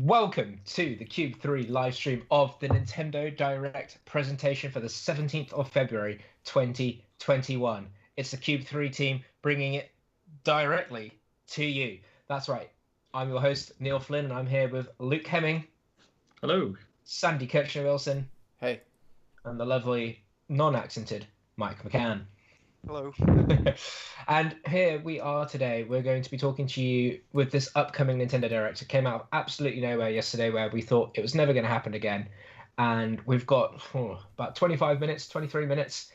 Welcome to the Cube 3 live stream of the Nintendo Direct presentation for the 17th of February 2021. It's the Cube 3 team bringing it directly to you. That's right. I'm your host, Neil Flynn, and I'm here with Luke Hemming. Hello. Sandy Kirchner-Wilson. Hey. And the lovely, non-accented Mike McCann. Hello. And here we are today. We're going to be talking to you with this upcoming Nintendo Direct. It came out of absolutely nowhere yesterday, where we thought it was never going to happen again. And we've got about 23 minutes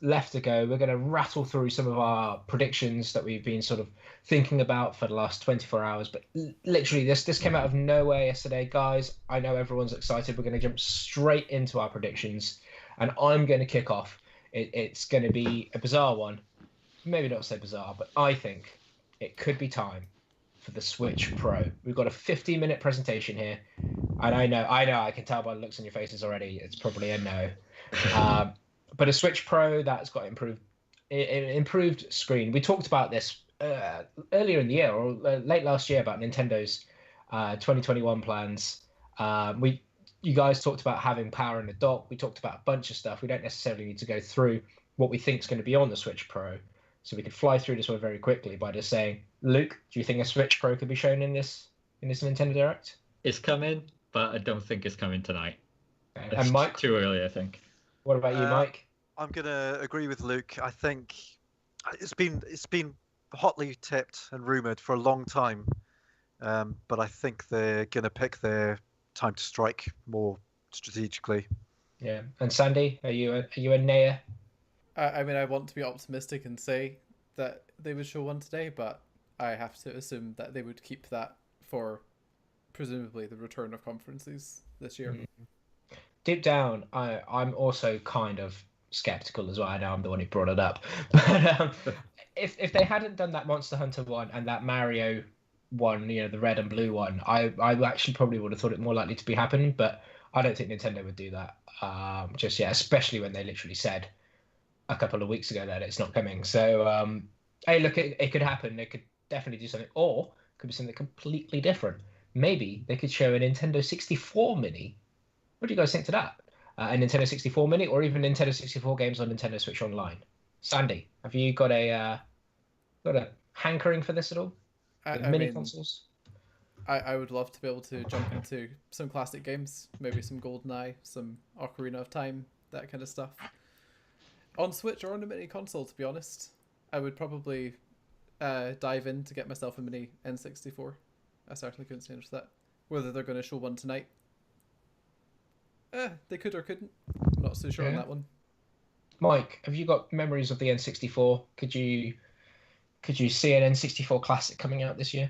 left to go. We're going to rattle through some of our predictions that we've been sort of thinking about for the last 24 hours. But literally, this came out of nowhere yesterday. Guys, I know everyone's excited. We're going to jump straight into our predictions. And I'm going to kick off. It's going to be a bizarre one. Maybe not so bizarre, but I think it could be time for the Switch Pro. We've got a 15-minute presentation here. And I know, I can tell by the looks on your faces already, it's probably a no. But a Switch Pro that's got improved screen. We talked about this earlier in the year, or late last year, about Nintendo's 2021 plans. You guys talked about having power in the dock. We talked about a bunch of stuff. We don't necessarily need to go through what we think is going to be on the Switch Pro. So we could fly through this one very quickly by just saying, Luke, do you think a Switch Pro could be shown in this Nintendo Direct? It's coming, but I don't think it's coming tonight. Okay. And Mike? Too early, I think. What about you, Mike? I'm going to agree with Luke. I think it's been hotly tipped and rumoured for a long time. But I think they're going to pick their time to strike more strategically. Yeah. And Sandy, are you a nayer? I mean, I want to be optimistic and say that they would show one today, but I have to assume that they would keep that for presumably the return of conferences this year. Deep down, I'm also kind of skeptical as well. I know I'm the one who brought it up. But if they hadn't done that Monster Hunter one and that Mario one, the red and blue one, I actually probably would have thought it more likely to be happening, but I don't think Nintendo would do that just yet, especially when they literally said a couple of weeks ago that it's not coming. So, hey, look, it could happen. They could definitely do something, or it could be something completely different. Maybe they could show a Nintendo 64 Mini. What do you guys think to that? A Nintendo 64 Mini, or even Nintendo 64 games on Nintendo Switch Online? Sandy, have you got a hankering for this at all? Mini consoles? I would love to be able to jump into some classic games, maybe some GoldenEye, some Ocarina of Time, that kind of stuff. On Switch or on a mini console, to be honest. I would probably dive in to get myself a mini N64. I certainly couldn't say no to that. Whether they're going to show one tonight. They could or couldn't. I'm not so sure on that one. Mike, have you got memories of the N64? Could you see an N64 classic coming out this year?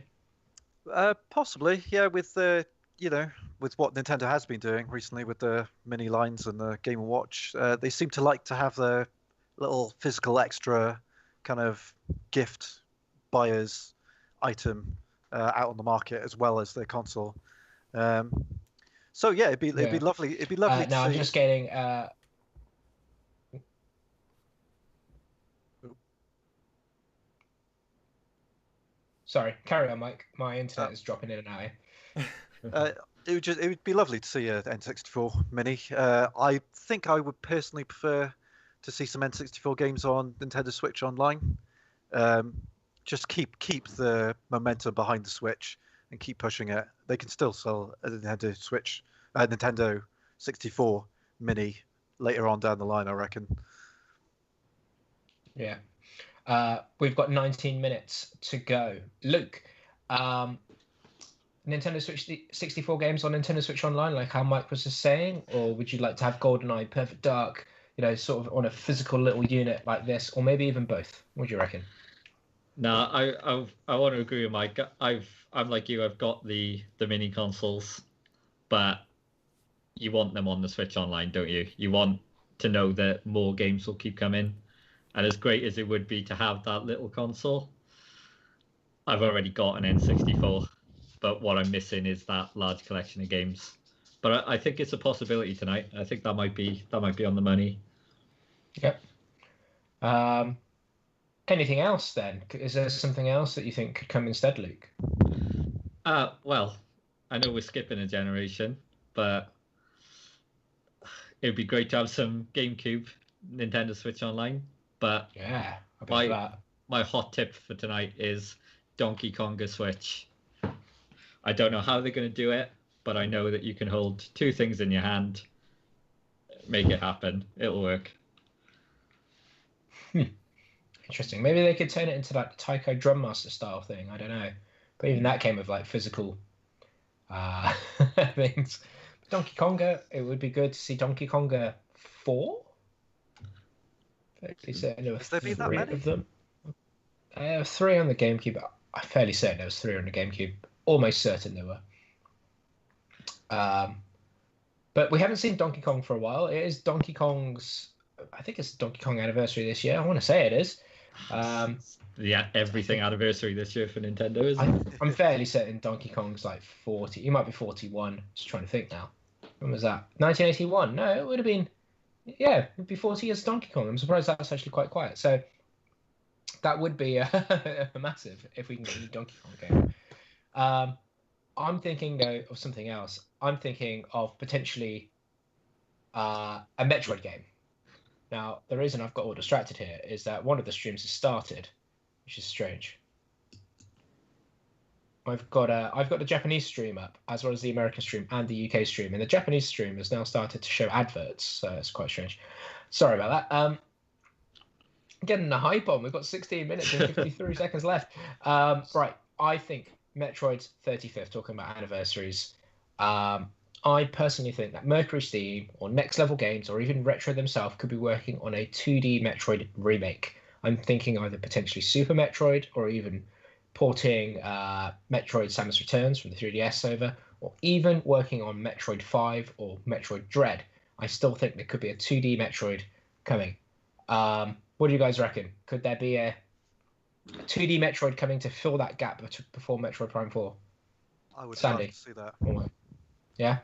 Possibly, yeah. With with what Nintendo has been doing recently with the mini lines and the Game & Watch, they seem to like to have the little physical extra kind of gift buyer's item out on the market as well as their console. So yeah, it'd be lovely. It'd be lovely. I'm just getting. Sorry, carry on, Mike. My internet is dropping in and out. It would be lovely to see a N64 Mini. I think I would personally prefer to see some N64 games on Nintendo Switch Online. Just keep the momentum behind the Switch and keep pushing it. They can still sell a Nintendo 64 Mini later on down the line, I reckon. Yeah. We've got 19 minutes to go. Luke, Nintendo Switch 64 games on Nintendo Switch Online, like how Mike was just saying, or would you like to have GoldenEye, Perfect Dark, sort of on a physical little unit like this, or maybe even both? What do you reckon? No, I want to agree with Mike. I'm like you. I've got the mini consoles, but you want them on the Switch Online, don't you? You want to know that more games will keep coming, and as great as it would be to have that little console, I've already got an N64. But what I'm missing is that large collection of games. But I think it's a possibility tonight. I think that might be on the money. Yep. Anything else then? Is there something else that you think could come instead, Luke? Well, I know we're skipping a generation, but it would be great to have some GameCube, Nintendo Switch Online. But Yeah, I'll be for my that. my hot tip for tonight is Donkey Konga Switch. I don't know how they're going to do it, but I know that you can hold two things in your hand, make it happen. It'll work. Interesting. Maybe they could turn it into like Taiko Drum Master style thing. I don't know. But even that came with like physical things. Donkey Konga, it would be good to see Donkey Konga 4. Fairly certain there were Has there been that 3 many? of them. 3 on the GameCube. I'm fairly certain there was 3 on the GameCube. Almost certain there were. But we haven't seen Donkey Kong for a while. It is Donkey Kong's. I think it's Donkey Kong anniversary this year. I want to say it is. Yeah, everything anniversary this year for Nintendo, isn't it? I'm fairly certain Donkey Kong's like 40. He might be 41. Just trying to think now. When was that? 1981? No, it would have been. Yeah, it would be 40 years of Donkey Kong. I'm surprised that's actually quite quiet. So that would be a massive if we can get a new Donkey Kong game. I'm thinking though of something else. I'm thinking of potentially a Metroid game. Now, the reason I've got all distracted here is that one of the streams has started, which is strange. I've got the Japanese stream up, as well as the American stream and the UK stream, and the Japanese stream has now started to show adverts, so it's quite strange. Sorry about that. Getting the hype on. We've got 16 minutes and 53 seconds left. Right, I think Metroid's 35th, talking about anniversaries. I personally think that Mercury Steam or Next Level Games or even Retro themselves could be working on a 2D Metroid remake. I'm thinking either potentially Super Metroid or even porting Metroid Samus Returns from the 3DS over, or even working on Metroid 5 or Metroid Dread. I still think there could be a 2D Metroid coming. What do you guys reckon? Could there be a 2D Metroid coming to fill that gap before Metroid Prime 4? I would Sandy? love to see that. Yeah?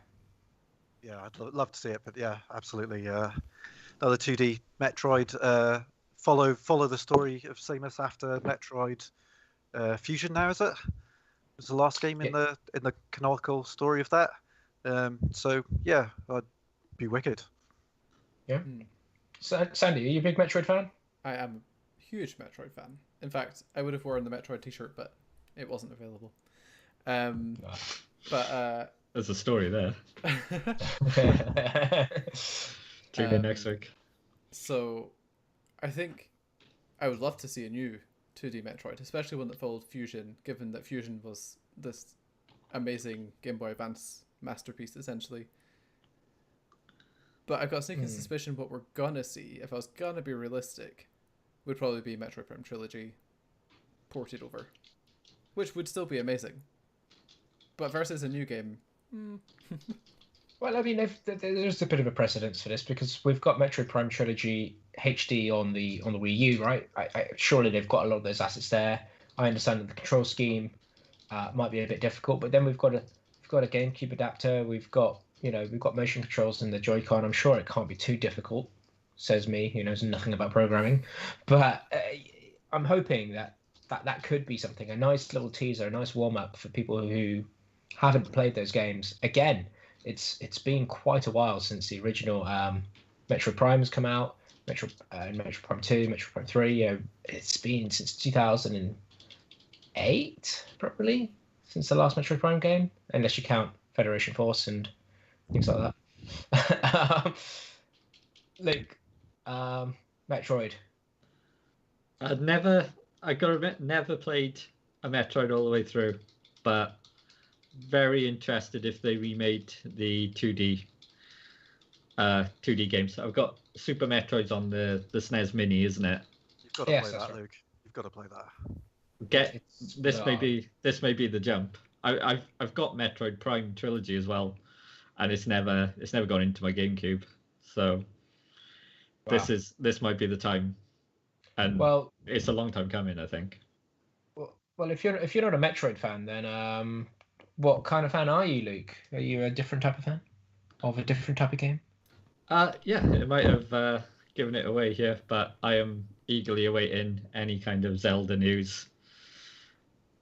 Yeah, I'd love to see it, but yeah, absolutely. Another 2D Metroid. Follow the story of Samus after Metroid Fusion. Now is it? Was the last game in the canonical story of that? So yeah, I'd be wicked. Yeah. So, Sandy, are you a big Metroid fan? I am a huge Metroid fan. In fact, I would have worn the Metroid t-shirt, but it wasn't available. But there's a story there. Tune in next week. So, I think I would love to see a new 2D Metroid, especially one that followed Fusion, given that Fusion was this amazing Game Boy Advance masterpiece, essentially. But I've got a sneaking suspicion what we're gonna see, if I was gonna be realistic, would probably be Metroid Prime Trilogy ported over, which would still be amazing. But versus a new game. Well, I mean, there's a bit of a precedence for this because we've got Metroid Prime Trilogy HD on the Wii U, right? Surely they've got a lot of those assets there. I understand that the control scheme might be a bit difficult, but then we've got a GameCube adapter. We've got motion controls in the Joy-Con. I'm sure it can't be too difficult. Says me, who knows nothing about programming, but I'm hoping that could be something, a nice little teaser, a nice warm up for people who haven't played those games. Again, it's been quite a while since the original Metroid Prime has come out. Metroid Prime 2, Metroid Prime 3. It's been since 2008, probably, since the last Metroid Prime game, unless you count Federation Force and things like that. Luke, Metroid. I gotta admit, never played a Metroid all the way through, but very interested if they remade the 2D games. I've got Super Metroids on the SNES Mini, isn't it? You've got to play that, right, Luke. You've got to play that. This may be the jump. I've got Metroid Prime Trilogy as well, and it's never gone into my GameCube. So this might be the time, and it's a long time coming, I think. Well, if you're not a Metroid fan, then what kind of fan are you, Luke? Are you a different type of fan of a different type of game? Yeah, it might have given it away here, but I am eagerly awaiting any kind of Zelda news.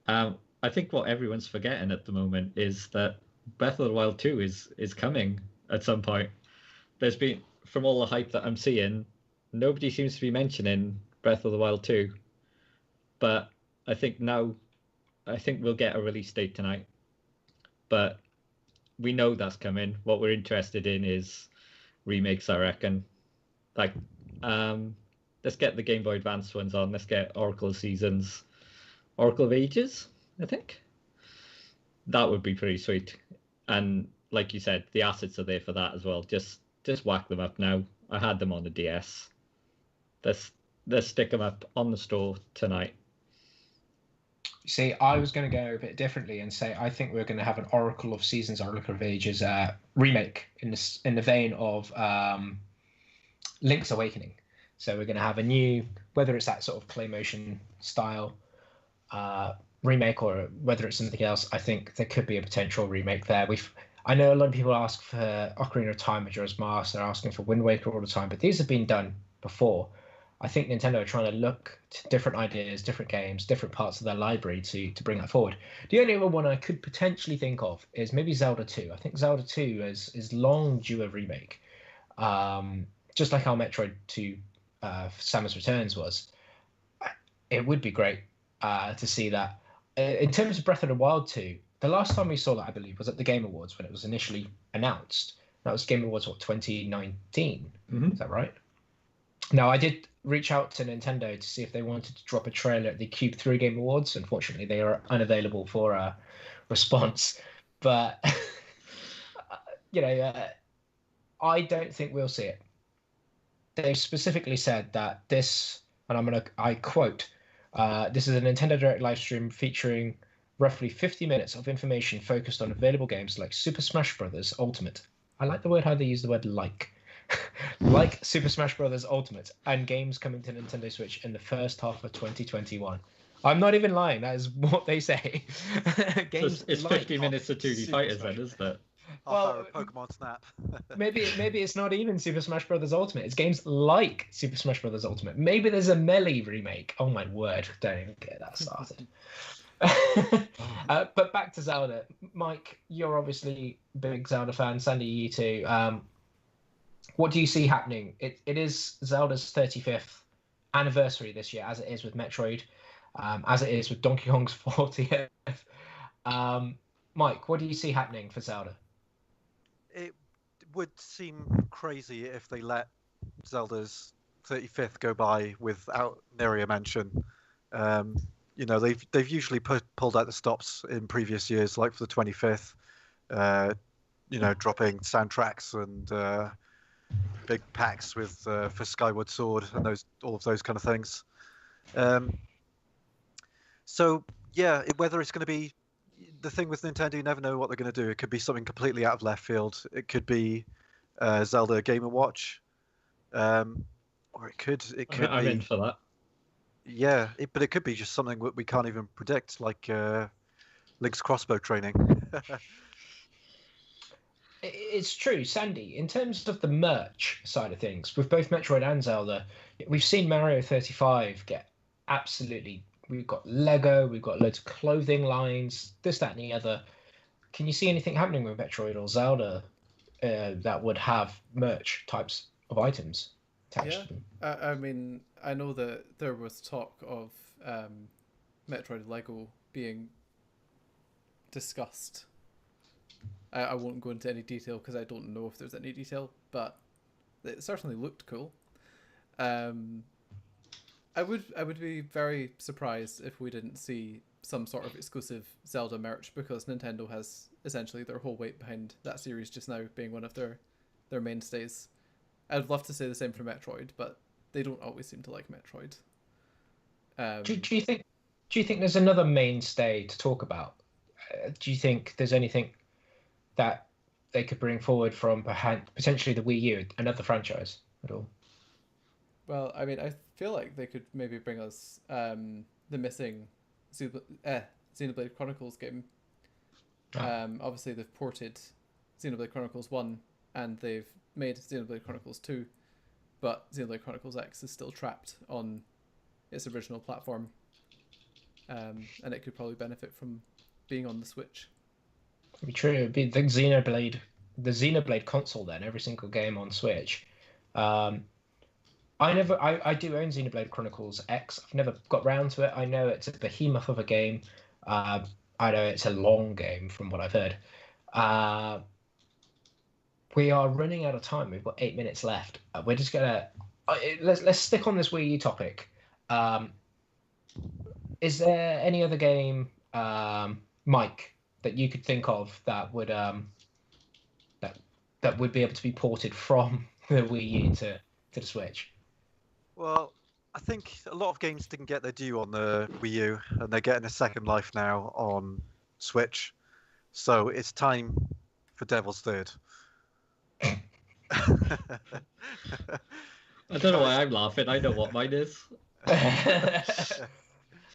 I think what everyone's forgetting at the moment is that Breath of the Wild 2 is coming at some point. There's been, from all the hype that I'm seeing, nobody seems to be mentioning Breath of the Wild 2. But I think we'll get a release date tonight. But we know that's coming. What we're interested in is remakes, I reckon. Like, let's get the Game Boy Advance ones on. Let's get Oracle Seasons, Oracle of Ages, I think. That would be pretty sweet. And like you said, the assets are there for that as well. Just whack them up now. I had them on the DS. Let's stick them up on the store tonight. See, I was going to go a bit differently and say I think we're going to have an Oracle of Seasons, Oracle of Ages remake in the vein of Link's Awakening. So we're going to have a new, whether it's that sort of clay motion style remake or whether it's something else. I think there could be a potential remake there. I know a lot of people ask for Ocarina of Time, Majora's Mask. They're asking for Wind Waker all the time, but these have been done before. I think Nintendo are trying to look to different ideas, different games, different parts of their library to bring that forward. The only other one I could potentially think of is maybe Zelda 2. I think Zelda 2 is long due a remake, just like how Metroid 2 Samus Returns was. It would be great to see that. In terms of Breath of the Wild 2, the last time we saw that, I believe, was at the Game Awards when it was initially announced. That was Game Awards, 2019? Mm-hmm. Is that right? Now, I did reach out to Nintendo to see if they wanted to drop a trailer at the Cube 3 Game Awards. Unfortunately, they are unavailable for a response. But, I don't think we'll see it. They specifically said that this, and I quote, this is a Nintendo Direct live stream featuring roughly 50 minutes of information focused on available games like Super Smash Bros. Ultimate. I like the word how they use the word like. Like Super Smash Bros. Ultimate and games coming to Nintendo Switch in the first half of 2021. I'm not even lying. That is what they say. Games it's like 50 minutes of 2D fighters then, isn't it? Well, Pokemon Snap. maybe it's not even Super Smash Bros. Ultimate. It's games like Super Smash Bros. Ultimate. Maybe there's a Melee remake. Oh my word! Don't even get that started. But back to Zelda. Mike, you're obviously a big Zelda fan. Sandy, you too. What do you see happening? It is Zelda's 35th anniversary this year, as it is with Metroid, as it is with Donkey Kong's 40th. Mike, what do you see happening for Zelda? It would seem crazy if they let Zelda's 35th go by without nary a mention. They've usually pulled out the stops in previous years, like for the 25th. Dropping soundtracks and big packs with for Skyward Sword and all of those kind of things. Whether it's going to be the thing with Nintendo, you never know what they're going to do. It could be something completely out of left field. It could be Zelda Game & Watch, or it could. I'm in for that. Yeah, but it could be just something that we can't even predict, like Link's crossbow training. It's true, Sandy. In terms of the merch side of things, with both Metroid and Zelda, we've seen Mario 35 get absolutely. We've got Lego, we've got loads of clothing lines, this, that, and the other. Can you see anything happening with Metroid or Zelda that would have merch types of items attached to them? I mean, I know that there was talk of Metroid Lego being discussed. I won't go into any detail because I don't know if there's any detail, but it certainly looked cool. I would be very surprised if we didn't see some sort of exclusive Zelda merch, because Nintendo has essentially their whole weight behind that series just now being one of their mainstays. I'd love to say the same for Metroid, but they don't always seem to like Metroid. Do you think there's another mainstay to talk about? Do you think there's anything that they could bring forward from potentially the Wii U, another franchise at all? Well, I mean, I feel like they could maybe bring us the missing Xenoblade Chronicles game. Obviously, they've ported Xenoblade Chronicles 1 and they've made Xenoblade Chronicles 2, but Xenoblade Chronicles X is still trapped on its original platform, and it could probably benefit from being on the Switch. be true. It'd be the Xenoblade console then. Every single game on Switch. I do own Xenoblade Chronicles X. I've never got round to it. I know it's a behemoth of a game. I know it's a long game from what I've heard. We are running out of time. We've got 8 minutes left. We're just gonna let's stick on this Wii U topic. Is there any other game, Mike, that you could think of that would that would be able to be ported from the Wii U to the Switch? Well, I think a lot of games didn't get their due on the Wii U, and they're getting a second life now on Switch. So it's time for Devil's Third. I don't know why I'm laughing. I know what mine is.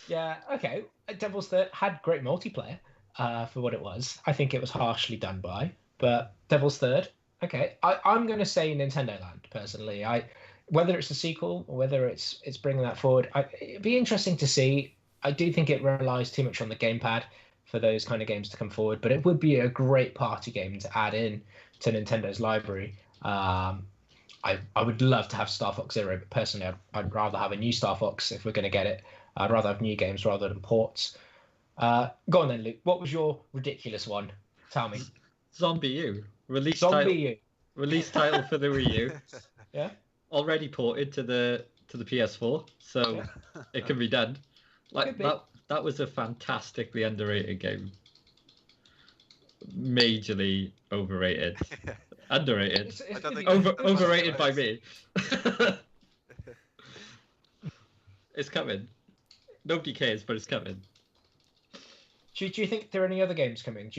Yeah, okay. Devil's Third had great multiplayer for what it was. I think it was harshly done by, but Devil's Third, okay. I'm going to say Nintendo Land, personally. Whether it's a sequel or whether it's bringing that forward, it'd be interesting to see. I do think it relies too much on the gamepad for those kind of games to come forward, but it would be a great party game to add in to Nintendo's library. I would love to have Star Fox Zero, but personally, I'd rather have a new Star Fox if we're going to get it. I'd rather have new games rather than ports. Go on then, Luke. What was your ridiculous one? Tell me. Zombie U. Release Zombie U. title for the Wii U. Yeah. Already ported to the PS4, so it can be done. Like that was a fantastically underrated game. Majorly overrated. Underrated. Overrated by me. It's coming. Nobody cares, but it's coming. Do you think there are any other games coming?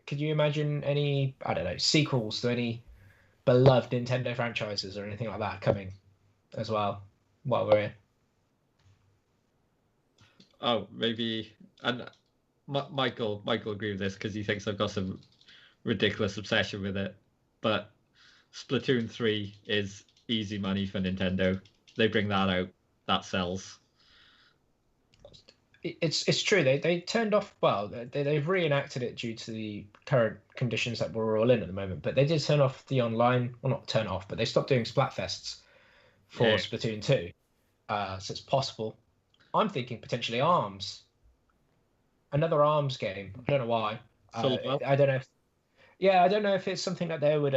Could you imagine any, I don't know, sequels to any beloved Nintendo franchises or anything like that coming as well while we're here? Oh, maybe. And Michael agree with this because he thinks I've got some ridiculous obsession with it. But Splatoon 3 is easy money for Nintendo. They bring that out, that sells. It's true. They turned off. Well, they've reenacted it due to the current conditions that we're all in at the moment. But they did turn off the online. Well, not turn off, but they stopped doing Splatfests for Splatoon 2. So it's possible. I'm thinking potentially Arms. Another Arms game. I don't know why. I don't know. I don't know if it's something that they would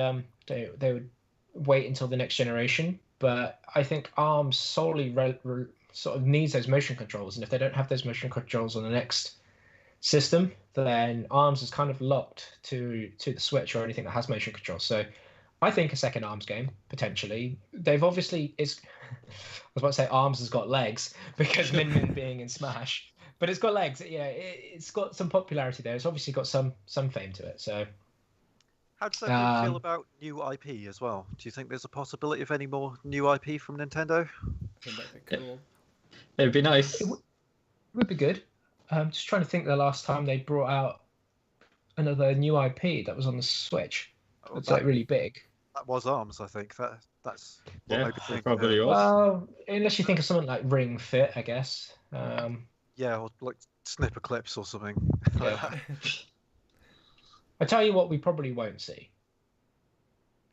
they would wait until the next generation. But I think Arms solely sort of needs those motion controls, and if they don't have those motion controls on the next system, then Arms is kind of locked to the Switch or anything that has motion controls. So I think a second Arms game potentially. They've obviously I was about to say Arms has got legs because Min being in Smash, but it's got legs. Yeah, it's got some popularity there. It's obviously got some fame to it. So how does that feel about new IP as well? Do you think there's a possibility of any more new IP from Nintendo? I think that'd be cool. It'd be nice. It would be good. Just trying to think the last time they brought out another new IP that was on the Switch. It's like really big. That was Arms, I think. That's what Yeah, made me think. probably was. Well, unless you think of something like Ring Fit, I guess. Yeah, or like Snipper Clips or something. Yeah. I tell you what, we probably won't see.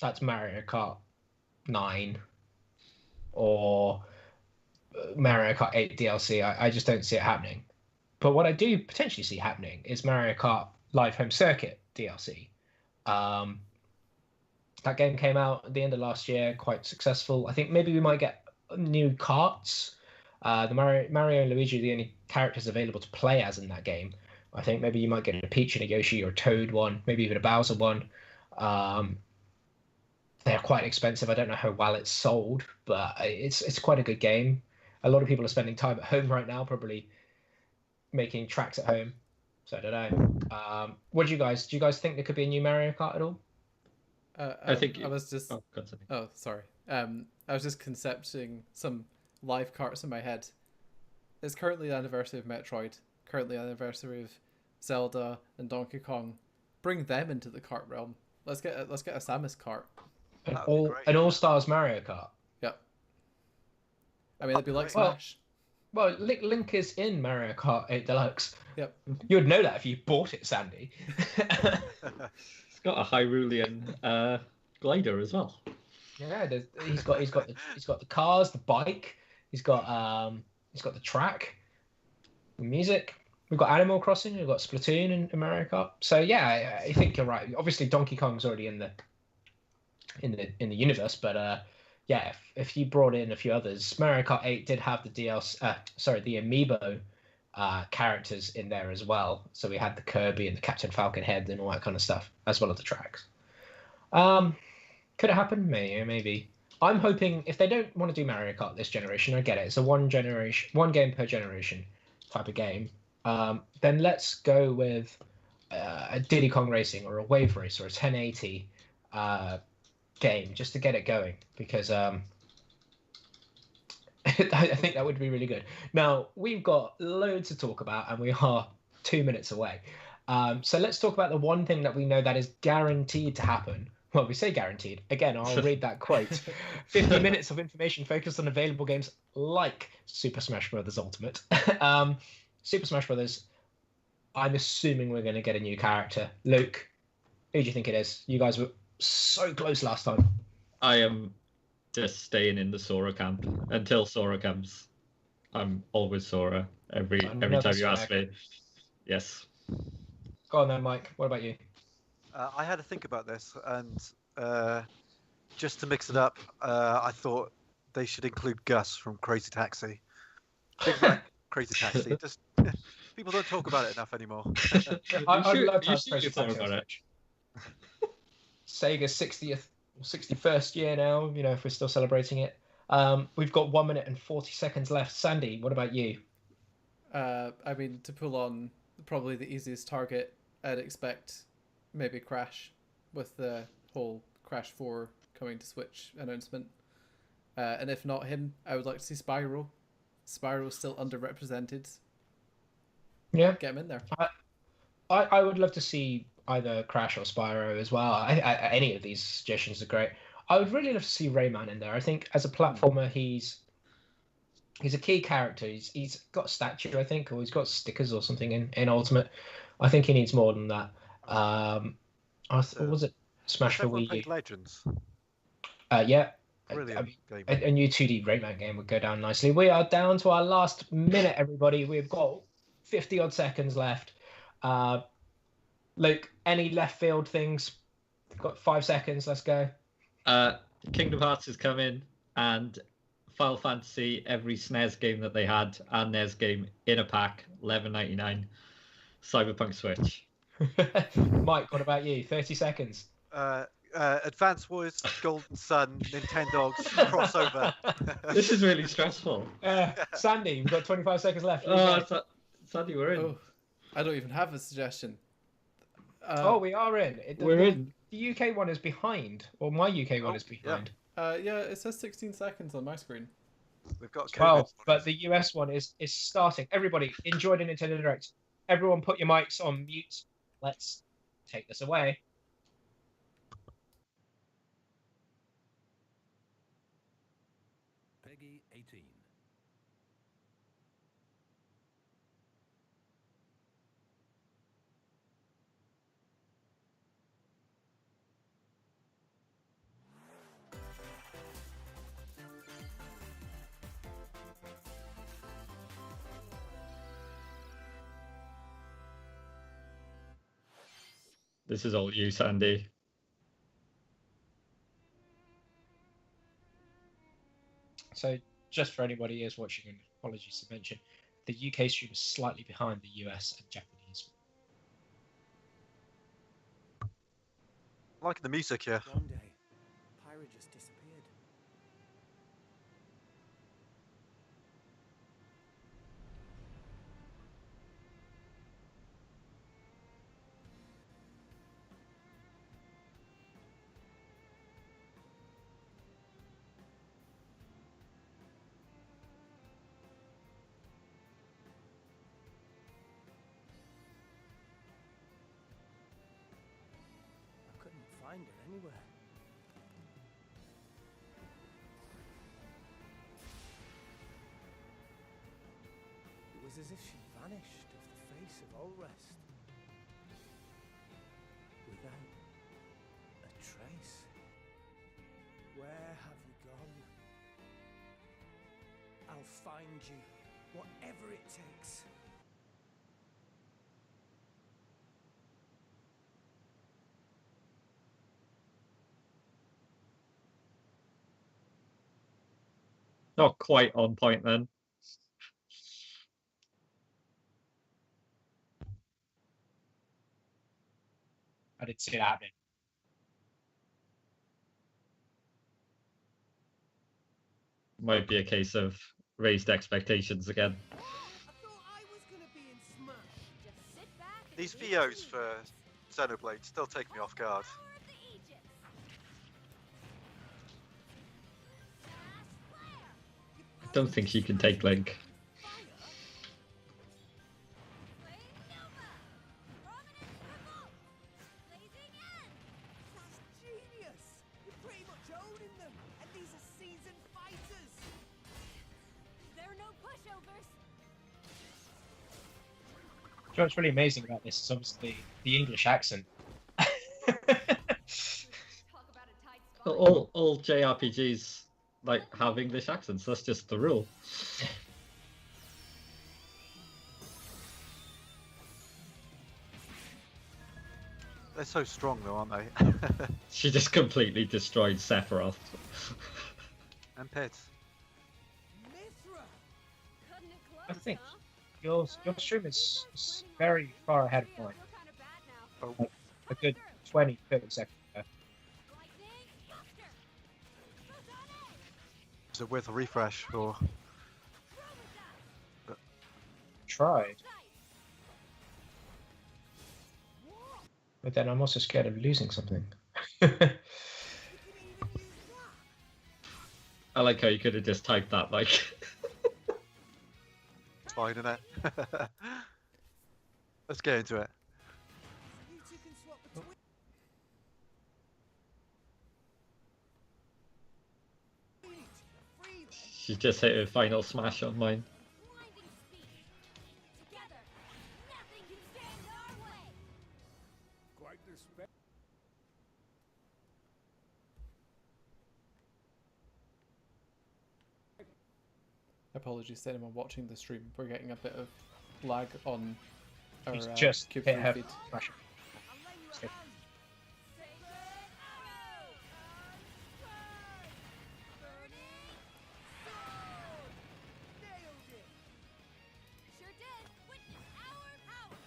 That's Mario Kart 9 or Mario Kart 8 DLC. I just don't see it happening. But what I do potentially see happening is Mario Kart Live Home Circuit DLC. That game came out at the end of last year, quite successful. I think maybe we might get new karts. The Mario and Luigi are the only characters available to play as in that game. I think maybe you might get a Peach and a Yoshi or a Toad one, maybe even a Bowser one. They're quite expensive. I don't know how well it's sold, but it's quite a good game. A lot of people are spending time at home right now, probably making tracks at home. So I don't know. What do you guys think there could be a new Mario Kart at all? I think I was just. Oh, sorry. I was just concepting some live karts in my head. It's currently the anniversary of Metroid. Currently the anniversary of Zelda and Donkey Kong. Bring them into the kart realm. Let's get a Samus kart. An All-Stars Mario Kart. Yep. I mean, it'd be like Smash. Well, Link is in Mario Kart 8 Deluxe. Yep. You would know that if you bought it, Sandy. got a Hyrulean glider as well. Yeah, he's got the cars, the bike. He's got the track, the music. We've got Animal Crossing. We've got Splatoon and Mario Kart. So yeah, I think you're right. Obviously, Donkey Kong's already in the universe, but yeah, if you brought in a few others, Mario Kart 8 did have the DLC, the amiibo characters in there as well. So we had the Kirby and the Captain Falcon head and all that kind of stuff, as well as the tracks. Could it happen? Maybe. I'm hoping if they don't want to do Mario Kart this generation, I get it. It's a one game per generation type of game. Then let's go with a Diddy Kong Racing or a Wave Race or a 1080 game just to get it going, because I think that would be really good. Now, we've got loads to talk about and we are 2 minutes away. So let's talk about the one thing that we know that is guaranteed to happen. Well, we say guaranteed. Again, I'll read that quote. 50 minutes of information focused on available games like Super Smash Bros. Ultimate. Super Smash Bros. I'm assuming we're going to get a new character. Luke, who do you think it is? You guys were so close last time. I am just staying in the Sora camp until Sora comes. I'm always Sora every time you ask me. Yes. Go on then, Mike. What about you? I had to think about this, and just to mix it up, I thought they should include Gus from Crazy Taxi. Big Mac, Crazy Taxi. Just people don't talk about it enough anymore. I'd love to have Crazy Taxi about it. Sega's 60th or 61st year now, if we're still celebrating it. We've got 1 minute and 40 seconds left. Sandy, what about you? I mean, to pull on probably the easiest target, I'd expect maybe Crash with the whole Crash 4 coming to Switch announcement. And if not him, I would like to see Spyro. Spyro's still underrepresented. Yeah. Get him in there. I would love to see either Crash or Spyro as well. Any of these suggestions are great. I would really love to see Rayman in there. I think as a platformer, he's a key character. He's got a statue, I think, or he's got stickers or something in Ultimate. I think he needs more than that. Was it Smash for Wii U? Legends. Yeah. Brilliant game. A new 2D Rayman game would go down nicely. We are down to our last minute, everybody. We've got 50 odd seconds left. Luke, any left field things? We've got 5 seconds. Let's go. Kingdom Hearts is coming, and Final Fantasy, every SNES game that they had and NES game in a pack, $11.99. Cyberpunk Switch. Mike, what about you? 30 seconds. Advance Wars, Golden Sun, Nintendogs, crossover. This is really stressful. Sandy, we've got 25 seconds left. Sandy, we're in. Oh, I don't even have a suggestion. We are in. We're in. The UK one is behind, or my UK one is behind. Yeah, it says 16 seconds on my screen. We've got 12, but the US one is starting. Everybody, enjoy the Nintendo Direct. Everyone put your mics on mute. Let's take this away. Peggy 18. This is all you, Sandy. So, just for anybody who's watching, and apologies to mention, the UK stream is slightly behind the US and Japanese. I like the music here. One day, Pyra just disappeared. Find her anywhere. It was as if she vanished off the face of all rest, without I'll find you, whatever it takes. Not quite on point then. I didn't see it happening. Might be a case of raised expectations again. I thought I was gonna be in Smash. Just sit back and These take VOs it for Xenoblade still take me off guard. Power of the Aegis. Flash flare. I don't think she can take Link. Flame Nova. Prominence revolt. Blazing end. That's genius! You're pretty much owning them, and these are seasoned fighters. There are no pushovers. You know what's really amazing about this is obviously the English accent. Talk about a tight spot. All JRPGs like have English accents. That's just the rule. They're so strong though, aren't they? She just completely destroyed Sephiroth. And Pit. Mithra! Cutting it close, I think huh? your stream is very far ahead of mine. We're kind of bad now. Oh, A good 20, 30 seconds ago. Lightning, Scepter. Photonic. is it worth a refresh or? Chromosome. Tried. Dice. But then I'm also scared of losing something. I like how you could have just typed that like. It's fine, isn't it? Let's get into it. You two can swap between. Free them. She just hit her final smash on mine. Blinding speed. Together, nothing can stand our way. Quite the spec. Apologies to anyone watching the stream. We're getting a bit of lag on our He's just Cube hit Free her feed. pressure. I'll lay you a Skip. hand. Sacred arrow. Burning sword. Nailed it. Sure did. Witness our power.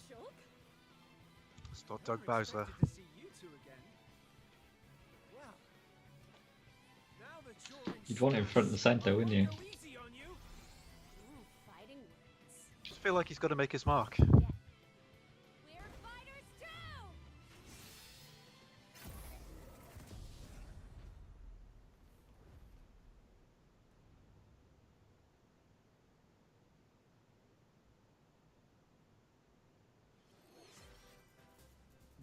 Shulk? It's not Never Doug Bowser. expected to see you two again. Well, now that you're in You'd want him front and center, wouldn't you? Go easy on you. Ooh, fighting words. Just feel like he's got to make his mark. Yeah. We're fighters too!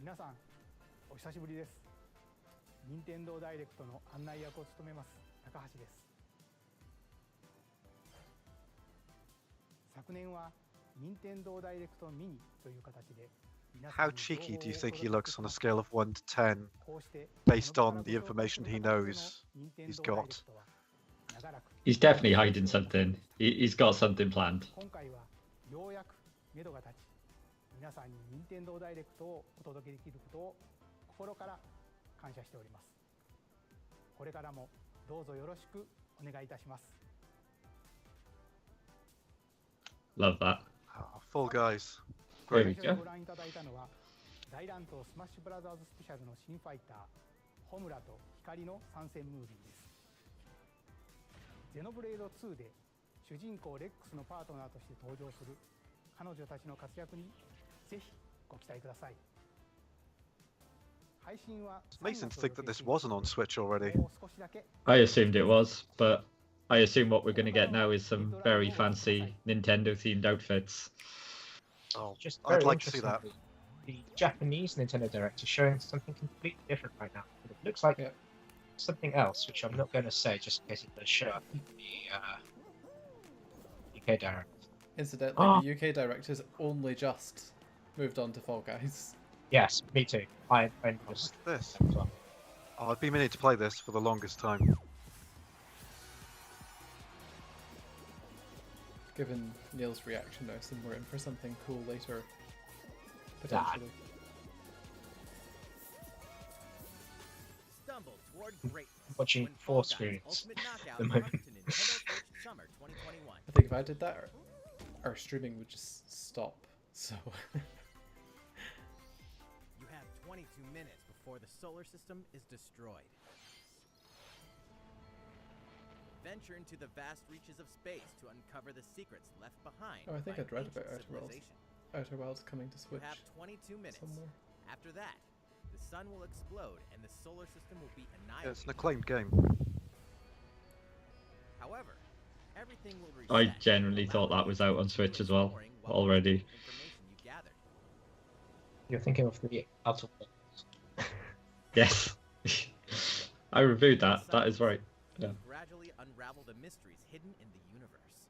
皆さんお久しぶりです。任天堂ダイレクトの案内役を務めます高橋です。昨年は任天堂ダイレクトミニという形で皆さん How に cheeky do you 情報を think he お届け looks on a し scale of 1 to 10? こうして based この on the 方々 information he の knows 任天 he's 堂ダイレ got? クトは長らく He's definitely hiding something. He's got something planned. 今回はようやく目処が立ち皆さんに任天堂ダイレクトをお届けできることを心から感謝しております。これからもどうぞよろしくお願いいたします。 Love that. Ah, Fall Guys. There Great. we 最初に go. ご覧いただいたのは大乱闘スマッシュブラザーズスペシャルの新ファイターホムラと光の参戦ムービーです。ゼノブレード2で主人公レックスのパートナーとして登場する彼女たちの活躍にぜひご期待ください。配信は It's amazing to think that this wasn't on Switch already. もう少しだけ I assumed it was, but I assume what we're going to get now is some very fancy Nintendo themed outfits. Oh, Just I'd very like to see that. interestingly, the Japanese Nintendo Direct is showing something completely different right now. It looks like Yeah. something else, which I'm not going to say just in case it does show up in the UK Direct. Incidentally, Ah. the UK directors only just moved on to Fall Guys. Yes, me too. I Oh, noticed look at this. that as well. Oh, I've been meaning to play this for the longest time. Given Neil's reaction, I assume we're in for something cool later. Potentially. Stumble toward greatness. Watching when 4 Fall Guys screens Ultimate Knockout at the moment. comes to Nintendo Switch Summer 2021. I think if I did that, our streaming would just stop. So. You have 22 minutes before the solar system is destroyed. Venture into the vast reaches of space to uncover the secrets left behind. Oh, I think by I'd read ancient about Outer Worlds. civilization. Outer Worlds coming to You Switch have 22 minutes. somewhere. After that, the sun will explode and the solar system will be Yeah, it's annihilated. an acclaimed game. However, everything will I reset, generally thought that was out on Switch as well exploring what already. information you gathered. You're thinking of the Outer Worlds. Yes. I reviewed that. That is right. Yeah. Gradually unravel the mysteries hidden in the universe.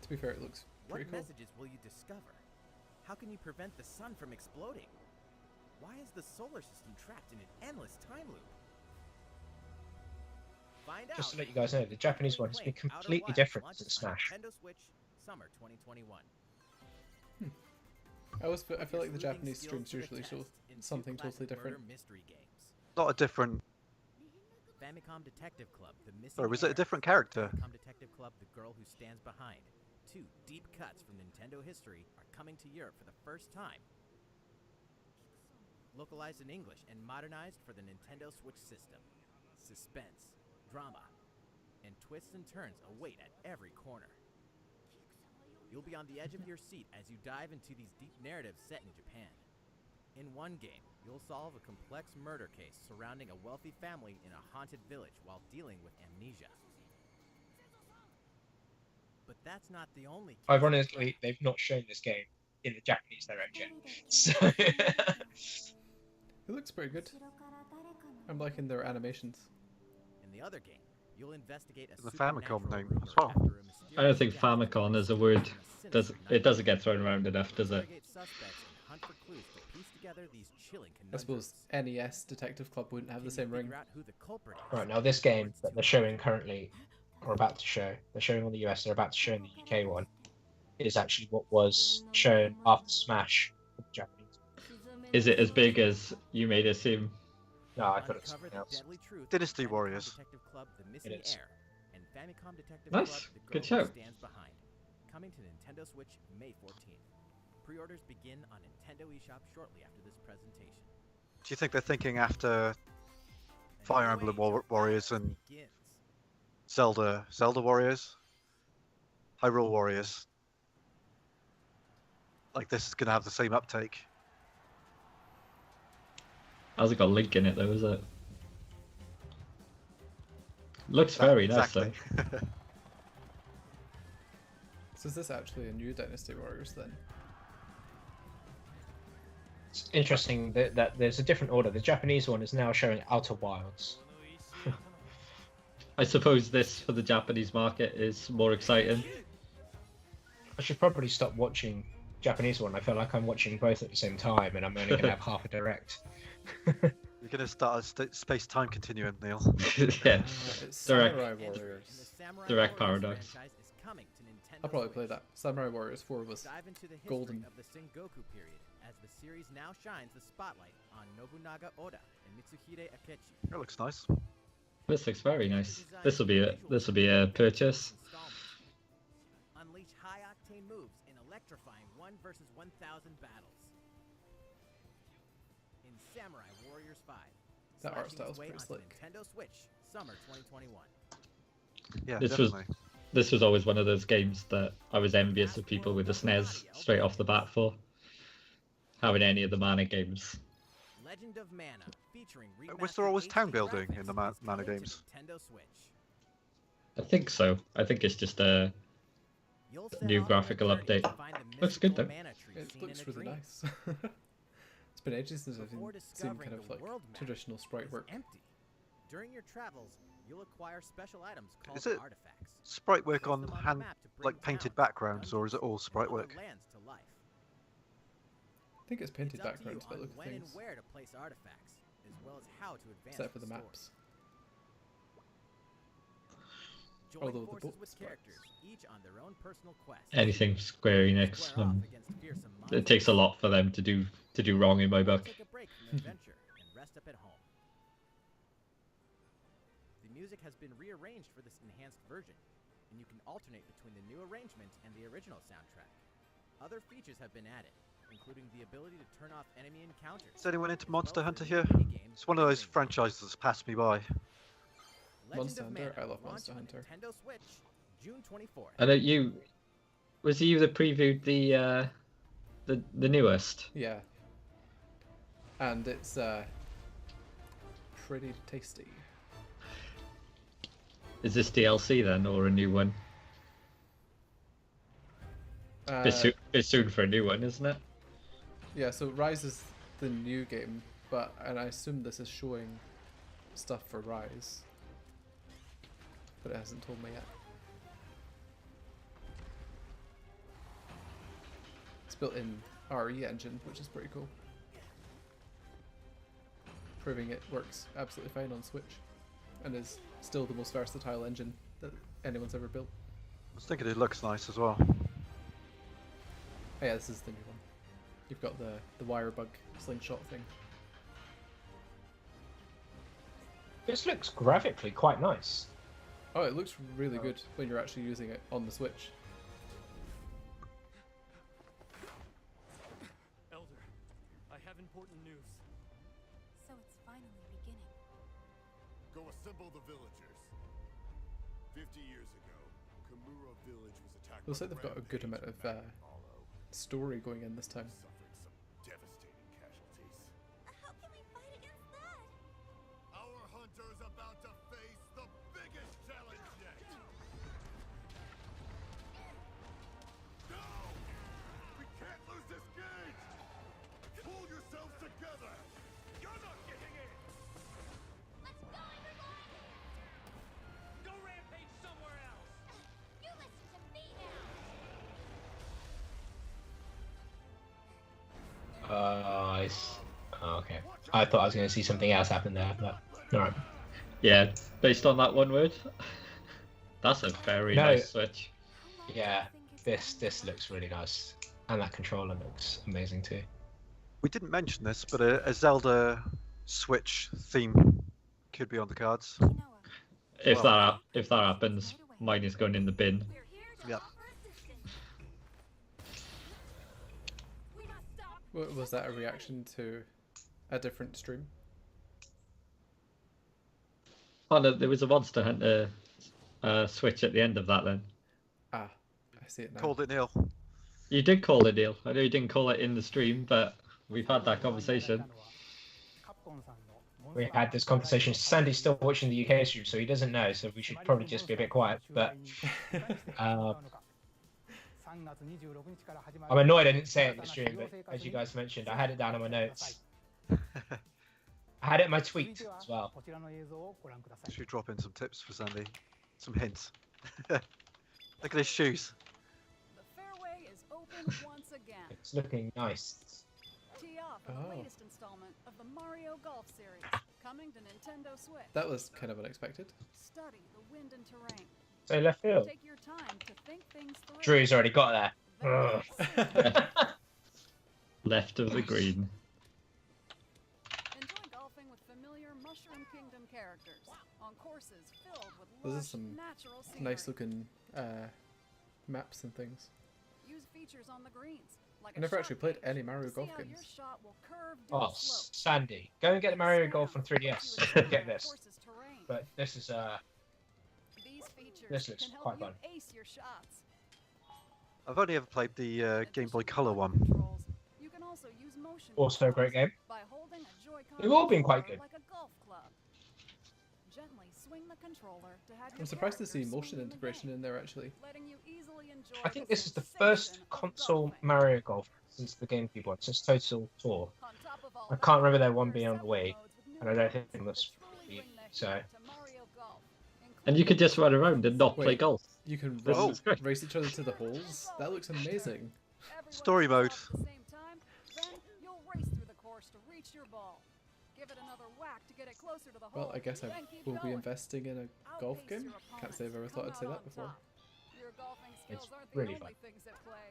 To be fair, it looks What pretty cool. messages will you discover? How can you prevent the sun from exploding? Why is the solar system trapped in an endless time loop? Find out. Just to let you guys know, the Japanese one has been Playing Outer completely Wilds different launches since on Smash. Nintendo Switch, Summer 2021. I feel like the Your sleuthing Japanese skills streams to the usually show test in two something classic totally different. murder mystery games. Not a different. Famicom Detective Club, The Missing Sorry, was it a Heir, different character? Famicom Detective Club, The Girl Who Stands Behind. 2 deep cuts from Nintendo history are coming to Europe for the first time. Localized in English and modernized for the Nintendo Switch system. Suspense, drama, and twists and turns await at every corner. You'll be on the edge of your seat as you dive into these deep narratives set in Japan. In one game, you'll solve a complex murder case surrounding a wealthy family in a haunted village while dealing with amnesia. But that's not the only twist. Ironically, they've not shown this game in the Japanese Direct yet. So It looks pretty good. I'm liking their animations. In the other game, you'll investigate a The Famicom supernatural name rumor as well. after a mysterious I don't think death Famicom as a word doesn't get thrown around enough, does it? Interrogate suspects and hunt for clues to piece together these chilling I suppose conundrums. NES Detective Club wouldn't have Can the you same ring. figure out who the culprit is? right now, this game that they're showing currently, or about to show, they're showing on the US, they're about to show in the UK one, is actually what was shown after Smash for the Japanese. Is it as big as you made it seem? No, I thought it was Uncover something the else. deadly truth Dynasty of Famicom Warriors. Detective Club, The Missing is. Heir, and Famicom Detective Nice. Club, The Good Girl Who show. Stands Behind. Coming to Nintendo Switch May 14th. Pre-orders begin on Nintendo eShop shortly after this presentation. Do you think they're thinking after And Fire new Emblem age of Warriors battle and begins. Zelda Warriors, Hyrule Warriors? Like this is gonna have the same uptake. Hasn't got Link in it though, is it? Looks very nice Exactly. though. So is this actually a new Dynasty Warriors then? It's interesting that there's a different order. The Japanese one is now showing Outer Wilds. I suppose this for the Japanese market is more exciting. I should probably stop watching Japanese one. I feel like I'm watching both at the same time, and I'm only gonna have half a direct. You're gonna start a space-time continuum, Neil. Yeah. It's Direct. Samurai And the Warriors. Samurai Direct Warriors paradox. franchise is coming to Nintendo I'll probably play Switch. that. Samurai Warriors 4 was Dive into the history golden. of the Sengoku period as the series now shines the spotlight on Nobunaga Oda and Mitsuhide Akechi. That looks nice. This looks very nice. This will be a purchase. Unleash high-octane moves in electrifying 1 versus 1,000 battles. In Samurai Warriors 5. That art slashing its style's way pretty onto slick. Nintendo Switch, Summer 2021. Yeah, This was- definitely. This was always one of those games that I was envious of people with the SNES straight off the bat for. Having any of the Mana games. Legend of Mana, featuring Was there remastered always town HD building in graphics, the is Mana coming to games? Nintendo Switch. I think so. I think it's just a You'll set new off on a graphical journey to update. find the Looks good, mystical though. mana tree It seen looks in a really dream. nice. It's been ages since I've Before seen discovering kind of the like world map traditional sprite is work. empty. During your travels, you'll acquire special items called Is it artifacts. Sprite work Place on them the hand, map to bring like painted towns, backgrounds, or is it dungeons, all and sprite other work? lands to life. think it's painted It's up to you background to the on look of when and things, where to place artifacts, as well as how to advance except for the story. maps. Join Although the forces books with characters, each on their own personal quest. Anything Square Enix, Square off against fearsome it takes a monsters. lot for them to do wrong in my Or book. take a break from adventure and rest up at home. The music has been rearranged for this enhanced version, and you can alternate between the new arrangement and the original soundtrack. Other features have been added, including the ability to turn off enemy encounters. Is anyone into as well Monster as Hunter the new here? minigames It's one of those featuring franchises that's passed me by. Legend Monster of Hunter? Mana I love will Monster launch on Hunter. Nintendo Switch, June 24th. I know was you that previewed the newest? Yeah. And it's pretty tasty. Is this DLC then, or a new one? Bit soon for a new one, isn't it? Yeah, so Rise is the new game, and I assume this is showing stuff for Rise. But it hasn't told me yet. It's built in RE engine, which is pretty cool. Proving it works absolutely fine on Switch, and is still the most versatile engine that anyone's ever built. I was thinking it looks nice as well. Oh yeah, this is the new one. You've got the wire bug slingshot thing. This looks graphically quite nice. Oh, it looks really good when you're actually using it on the Switch. Elder, I have important news. So it's finally beginning. Go assemble the villagers. 50 years ago, Kamura village was attacked Looks by like they've got a good rampage amount of Magma Hollow, story going in this time. suffering some devastating casualties. How can we fight against that? Our hunter's about to face the biggest challenge yet. No! We can't lose this gate! Pull yourselves together! You're not getting in! Let's go, everyone! Go rampage somewhere else! You listen to me now! Okay. I thought I was going to see something else happen there, but alright. Yeah, based on that one word. That's a very No. nice Switch. How long Yeah, do you think it's this looks really nice, and that controller looks amazing too. We didn't mention this, but a Zelda Switch theme could be on the cards. gonna be? Noah, If that happens, mine is going in the bin. we're here to Yep. offer assistance. We must stop. Was that a reaction to a different stream? Oh no, there was a Monster Hunter Switch at the end of that then. Ah, I see it now. Called it Neil. You did call it, Neil. I know you didn't call it in the stream, but we've had that conversation. We had this conversation. Sandy's still watching the UK stream, so he doesn't know. So we should probably just be a bit quiet. But I'm annoyed I didn't say it in the stream. But as you guys mentioned, I had it down on my notes. I had it in my tweet as well. Should drop in some tips for Sandy. Some hints. Look at his shoes. The fairway is open once again. It's looking nice. Tee off for the Oh. latest installment of the Mario Golf series, coming to Nintendo Switch. That was kind of unexpected. Study the wind and terrain. So left field. Take your time to think things through. Drew's already got there. Then Ugh. Left of the green. enjoy golfing with familiar Mushroom Kingdom characters on courses filled with Those are lush, some natural scenery. Nice looking maps and things. Use features on the greens. Like I a never shot actually played gauge any Mario to see Golf how your games. shot will curve Oh, down slopes. Sandy, go and get the Mario Golf on 3DS. Get this. Course's terrain. But this is These features this looks can help quite you fun. ace your shots. I've only ever played the Game Boy Color one. Controls. You can also use motion Also a great game. by holding a Joy-Con They've all been quite controller good. like a golf club. Gently swing the controller to have I'm your surprised to see character motion swing in the integration game, in there actually. letting you easily enjoy I think this is the first sensation of console golfing. Mario Golf since the GameCube one, since Total Tour. On top of all I that, can't remember there one there are being on the several Wii, modes with new and I don't think features it must that truly be, bring the so. heat to Mario Golf, And you could just run around and not play Wait. golf. You can This run, is great. race each other to the holes. That looks amazing. Everyone Story can mode. stop at the same time, then give it another whack to get it closer to the Well, hole, I guess I then keep will be going. investing in a golf Outpace game. your Can't say I've ever opponents, thought I'd come say out that on before. top. Your golfing skills It's aren't the really only fun. things at play.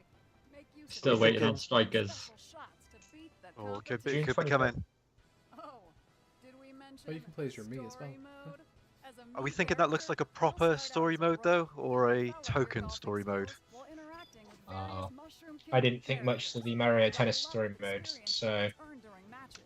Make use of Still your waiting on special strikers. shots to beat the Oh, competition. could be June coming. Oh, did we mention Oh, you can play as your me as well. story mode? As a Are we me thinking that looks character, like a you'll proper start out story as a mode though, rogue or and a develop your token golfing story mode? skills while interacting with various Mushroom I Kingdom didn't think much to characters. the Mario You'll Tennis level story with mode, experience so points earned during matches.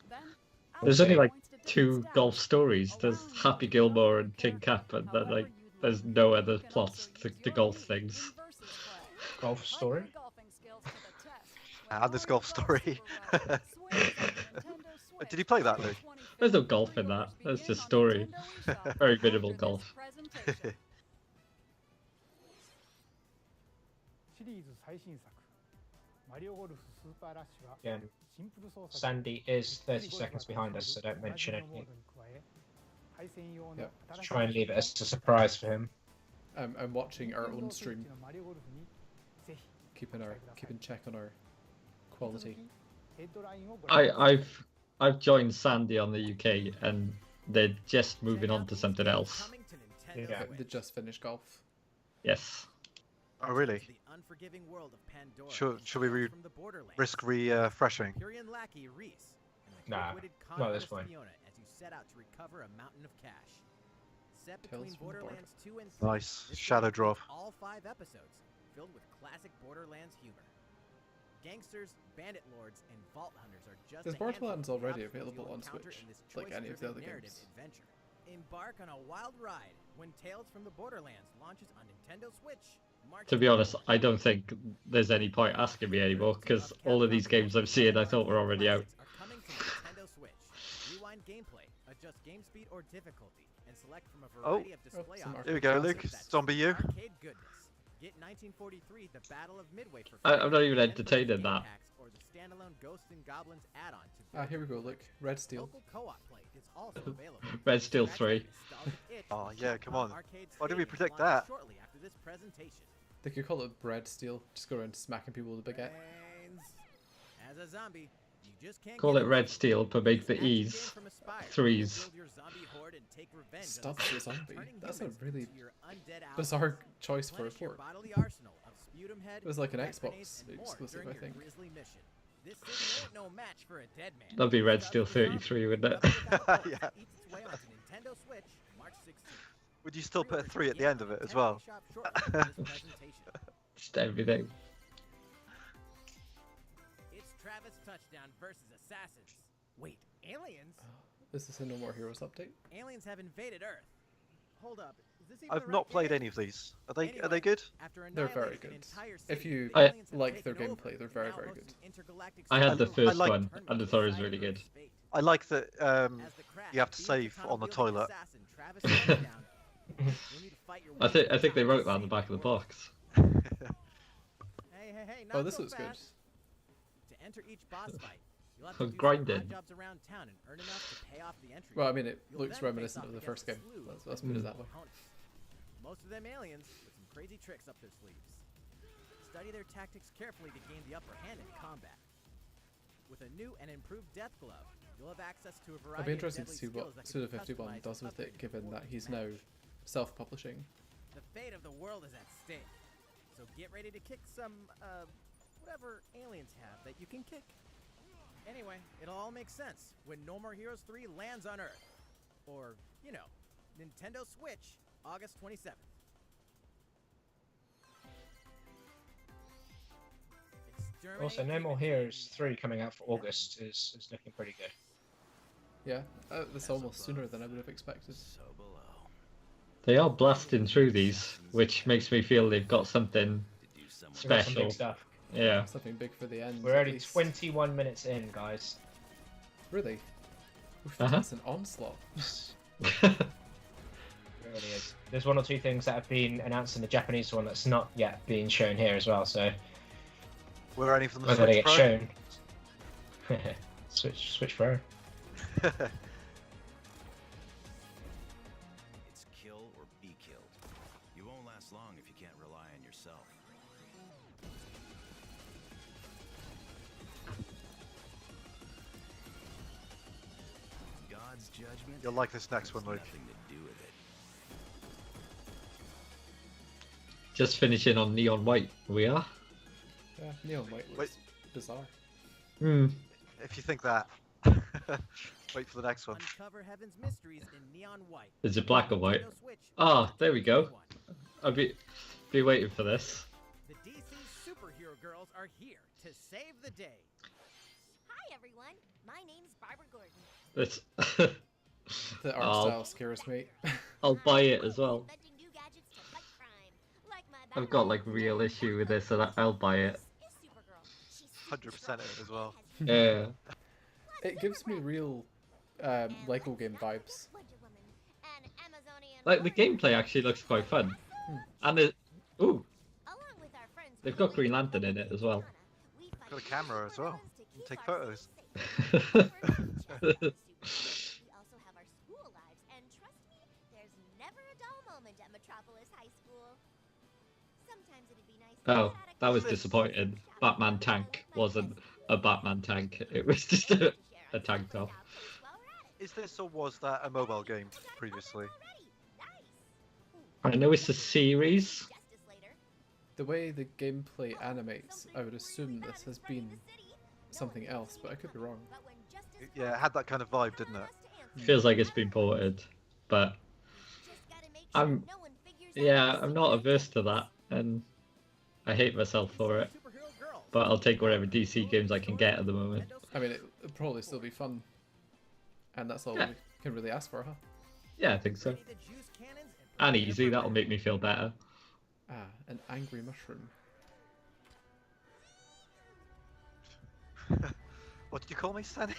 Then, There's Okay. only like points to different 2 stats, golf stories. There's allowing you Happy to Gilmore develop and your Tin character Cap, and then however like you'd there's like. no You other can plots also use to your golf me things. in versus play. golf Put story. your golfing skills to the test with And this Mario golf Golf story. Super Rally. Swings on the Nintendo Switch Did you play that, June Luke? 25th. There's no golf in that. Pre-orders That's begin just on story. Nintendo eShop Very after minimal this golf. presentation. シリーズ最新作マリオゴルフスーパーラッシュは Again, シンプル操作 Sandy is 30 seconds behind us, so don't mention anything. Yep. Try and leave it as a surprise for him. I'm watching our own stream, keeping check on our quality. I've joined Sandy on the UK, and they're just moving on to something else. Coming to Nintendo Yeah. Switch. They just finished golf. Yes. Oh, really? The unforgiving world of Pandora Should we from the Borderlands. risk refreshing? Curian lackey Reese and the Nah, quick-witted con not this artist one. Fiona as you set out to recover a mountain of cash. Set Tales between from the Borderlands 2 and 3. Nice. this Shadow game drop. features all 5 episodes filled with classic Borderlands humor. Gangsters, bandit lords, and vault hunters are just Is a handful Borderlands of the already obstacles available you'll on encounter Switch, in this like any of the choice-driven other narrative games? adventure. Embark on a wild ride when Tales from the Borderlands launches on Nintendo Switch. March To be honest, I don't think there's any point asking me anymore, because all of these games I've seen I thought were already out. Are coming to Nintendo Switch. Rewind gameplay, adjust game speed or difficulty, and select from a variety of display some options. Here we go, Luke. That's Zombie you. arcade goodness. Get 1943, The Battle of Midway for I'm not free, even and entertaining versus that. game packs or the standalone Ghosts and Goblins add-on to Ah, here we go. Look, Red Steel. Local co-op play is also available. Red Steel Scratch 3. that nostalgic itch Oh, with yeah, come on. Arcade Why did we Stadium predict launches that? Shortly after this presentation. They could call it Bread Steel. Just go around smacking people with a baguette. Brains. As a zombie, you just can't Call get it Red enough. Steel, but make the Action game E's from Aspire. 3s. Build your zombie horde and take revenge on Stop the the zombies, zombie. turning That's a humans really into your undead allies. bizarre choice for a Replenish your port. bodily arsenal of sputum head, It was like an rat Xbox grenades, and more exclusive, during I your think. grisly mission. This city ain't no match for a dead man. That'd be Red Stop Steel the zombie. 33, wouldn't it? Cover without bullets Yeah. eats its way onto Nintendo Switch, March 16th. Would you still put a Pre-orders 3 at the begin end of on it as Nintendo well? eShop shortly after this presentation. Just everything. It's Travis Touchdown versus Assassins. Wait, aliens? Is this a No More Heroes update? Aliens have invaded Earth. Hold up. Is this even I've the not right played game? any of these. Are they Anyway, good? after They're very annihilating an good. entire If city, you the aliens have like their taken over gameplay, they're and very, now very host good. an intergalactic I had the struggle first like- one, and I thought it was really good. I like that As the crash you have to beats save the on the tunnel-wielding toilet. assassin, Travis Touchdown. You'll need to fight your I way think they to wrote that on the save back of the world. box. Hey, not Oh, this so looks good. fast. To enter each boss fight, you'll have I'm to do some grinding. odd jobs around town and earn enough to pay off the entry. Well, I mean, it You'll looks then face reminiscent off of the against first a game. slew Let's of put it that way. opponents. Most of them aliens with some crazy tricks up their sleeves. Study their tactics carefully to gain the upper hand in combat. With a new and improved death glove, you'll have access to a variety I'd be interested of to see deadly what skills that can be Suda51 customized does and with it, upgraded given for that each he's match. now self-publishing. The fate of the world is at stake. So get ready to kick some, whatever aliens have that you can kick. Anyway, it'll all make sense when No More Heroes 3 lands on Earth. Or, you know, Nintendo Switch, August 27th. Also, No More Heroes 3 coming out for August is looking pretty good. Yeah, that's almost sooner than I would have expected. They are blasting through these, which makes me feel they've got something We've got some special. big stuff. Yeah. Something big for the end. We're at already least. 21 minutes in, guys. Really? Oof, Uh-huh. That's an onslaught. It really is. There's one or two things that have been announced in the Japanese one that's not yet being shown here as well, so We're ready for the whether they Switch get Pro. shown. Switch Pro. It's kill or be killed. You won't last long if you can't rely on yourself. judgment You'll like this next has one, Luke. nothing to do with it. Just finishing on Neon White, we are. Yeah, Neon White looks bizarre. Hmm. If you think that, wait for the next one. Uncover heaven's mysteries in Neon White. Is it black or white? Nintendo Switch, Ah, there we go. 2021. I'll be waiting for this. The DC superhero girls are here to save the day. Hi everyone, my name's Barbara Gordon. This. The art I'll- style scares me. I'll buy it as well. Inventing new gadgets to fight crime. Like my I've got like real issue with this, and I'll buy it. is Supergirl. She's 100% it as well. Yeah. It gives me real Lego game vibes. Wonder Woman, an Amazonian Like the warrior. gameplay actually looks quite fun, and it. Ooh, Along with our friends they've got Billy Green Lantern in it as well. we fight Got a camera as well. supervillains to You keep take our photos. cities safe. We also have our school lives, and trust me, there's never a dull moment at Metropolis High School. Sometimes it'd be nice to Oh, get out of that was class, disappointing. shop, Batman and tank my wasn't friends. a Batman tank. It was just a tank top. Is this or was that a mobile game previously? I know it's a series. The way the gameplay animates, I would assume this has been something else, but I could be wrong. Yeah, it had that kind of vibe, didn't it? Feels like it's been ported, but I'm not averse to that, and I hate myself for it. But I'll take whatever DC games I can get at the moment. I mean, it'll probably still be fun. And that's all Yeah. we can really ask for, huh? Yeah, I think so. And easy, that'll make me feel better. Ah, an angry mushroom. What did you call me, Stanley?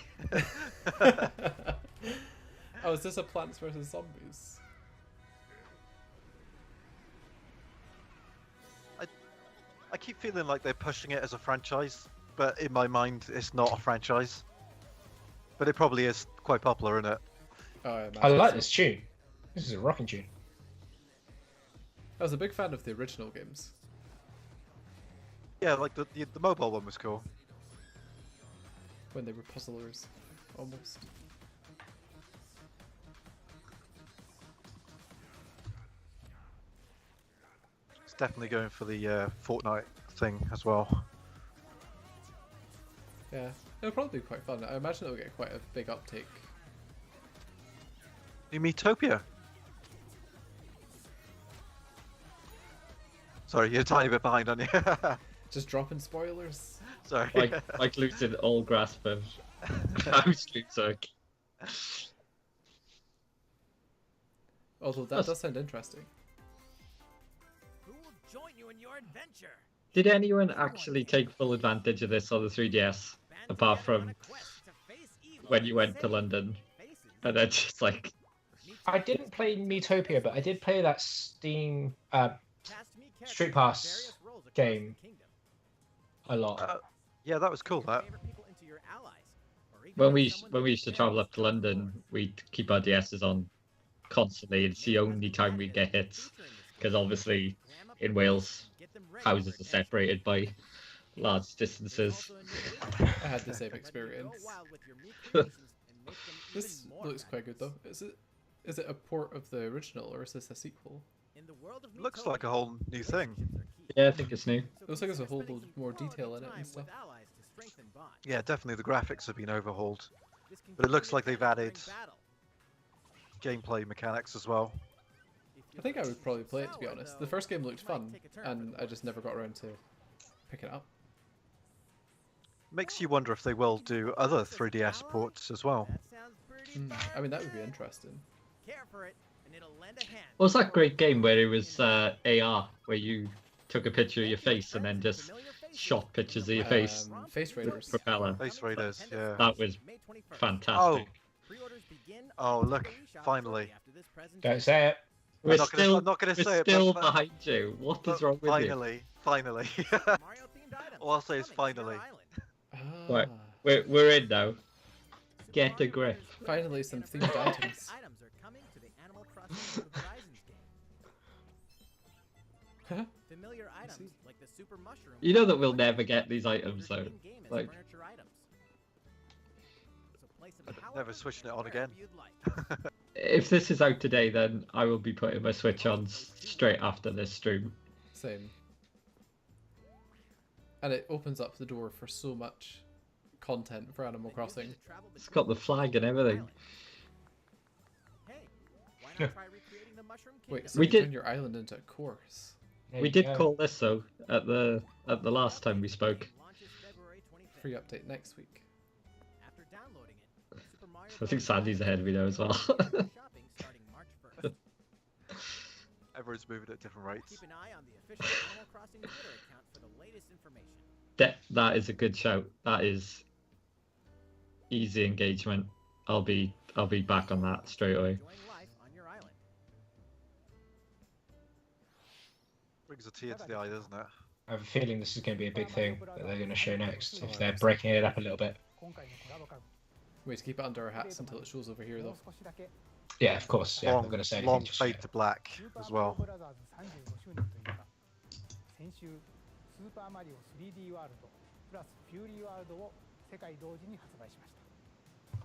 Oh, is this a Plants vs Zombies? I keep feeling like they're pushing it as a franchise, but in my mind, it's not a franchise. But it probably is quite popular, isn't it? Oh, I imagine like so. this tune. This is a rocking tune. I was a big fan of the original games. Yeah, like the mobile one was cool. When they were puzzlers, almost. It's definitely going for the Fortnite thing as well. Yeah, it'll probably be quite fun. I imagine it'll get quite a big uptake. New Metopia. Sorry, you're a tiny bit behind, aren't you? Just dropping spoilers. Sorry. Like losing all grasp of how Street Circuit. Although that does sound interesting. Who will join you in your adventure? Did anyone actually take full advantage of this on the 3DS, apart from when you went to London, and then just like... I didn't play Metopia, but I did play that Steam Street Pass game a lot. Yeah, that was cool. That. When we used to travel up to London, we'd keep our DSs on constantly. It's the only time we get hits, because obviously in Wales, houses are separated by large distances. I had the same experience. This looks quite good though. Is it a port of the original or is this a sequel? Looks like a whole new thing. Yeah, I think it's new. It looks like there's a whole load more detail in it and stuff. Yeah, definitely the graphics have been overhauled, but it looks like they've added gameplay mechanics as well. I think I would probably play it, to be honest. The first game looked fun, and I just never got around to picking it up. Makes you wonder if they will do other 3DS ports as well. I mean, that would be interesting. What was that great game where it was AR, where you took a picture of your face and then just shot pictures of your face? Face Raiders. Propeller. Face Raiders, yeah. That was fantastic. Oh, look, finally. Don't say it. We're I'm not gonna we're say it, still but behind you. What is wrong with you? Finally. All I'll say is finally. Right, we're in now. Get a grip. Finally, some themed items. Familiar items like the super mushroom. You know that we'll never get these items though. Like, Never switching it on again. If this is out today, then I will be putting my Switch on straight after this stream. Same. And it opens up the door for so much content for Animal Crossing. It's got the flag and everything. Wait, so We you did- turn your island into a course. There We you did go. call this though at the last time we spoke. Free update next week. After downloading it, Super Mario I think Sandy's ahead of me there as well. shopping starting March 1st. Everyone's moving at different rates. Keep an eye on the official Animal Crossing Twitter account for the latest information. That is a good shout. That is easy engagement. I'll be back on that straight away. Enjoying life on your island. Brings a tear to the eye, doesn't it? I have a feeling this is going to be a big thing that they're going to show next, if they're breaking it up a little bit. Wait to keep it under our hats until it shows over here, though. Yeah, of course. Yeah, I'm not going to say anything long just fade yet. to black as well. 先週スーパーマリオ 3D ワールドプラスフューリーワールドを世界同時に発売しました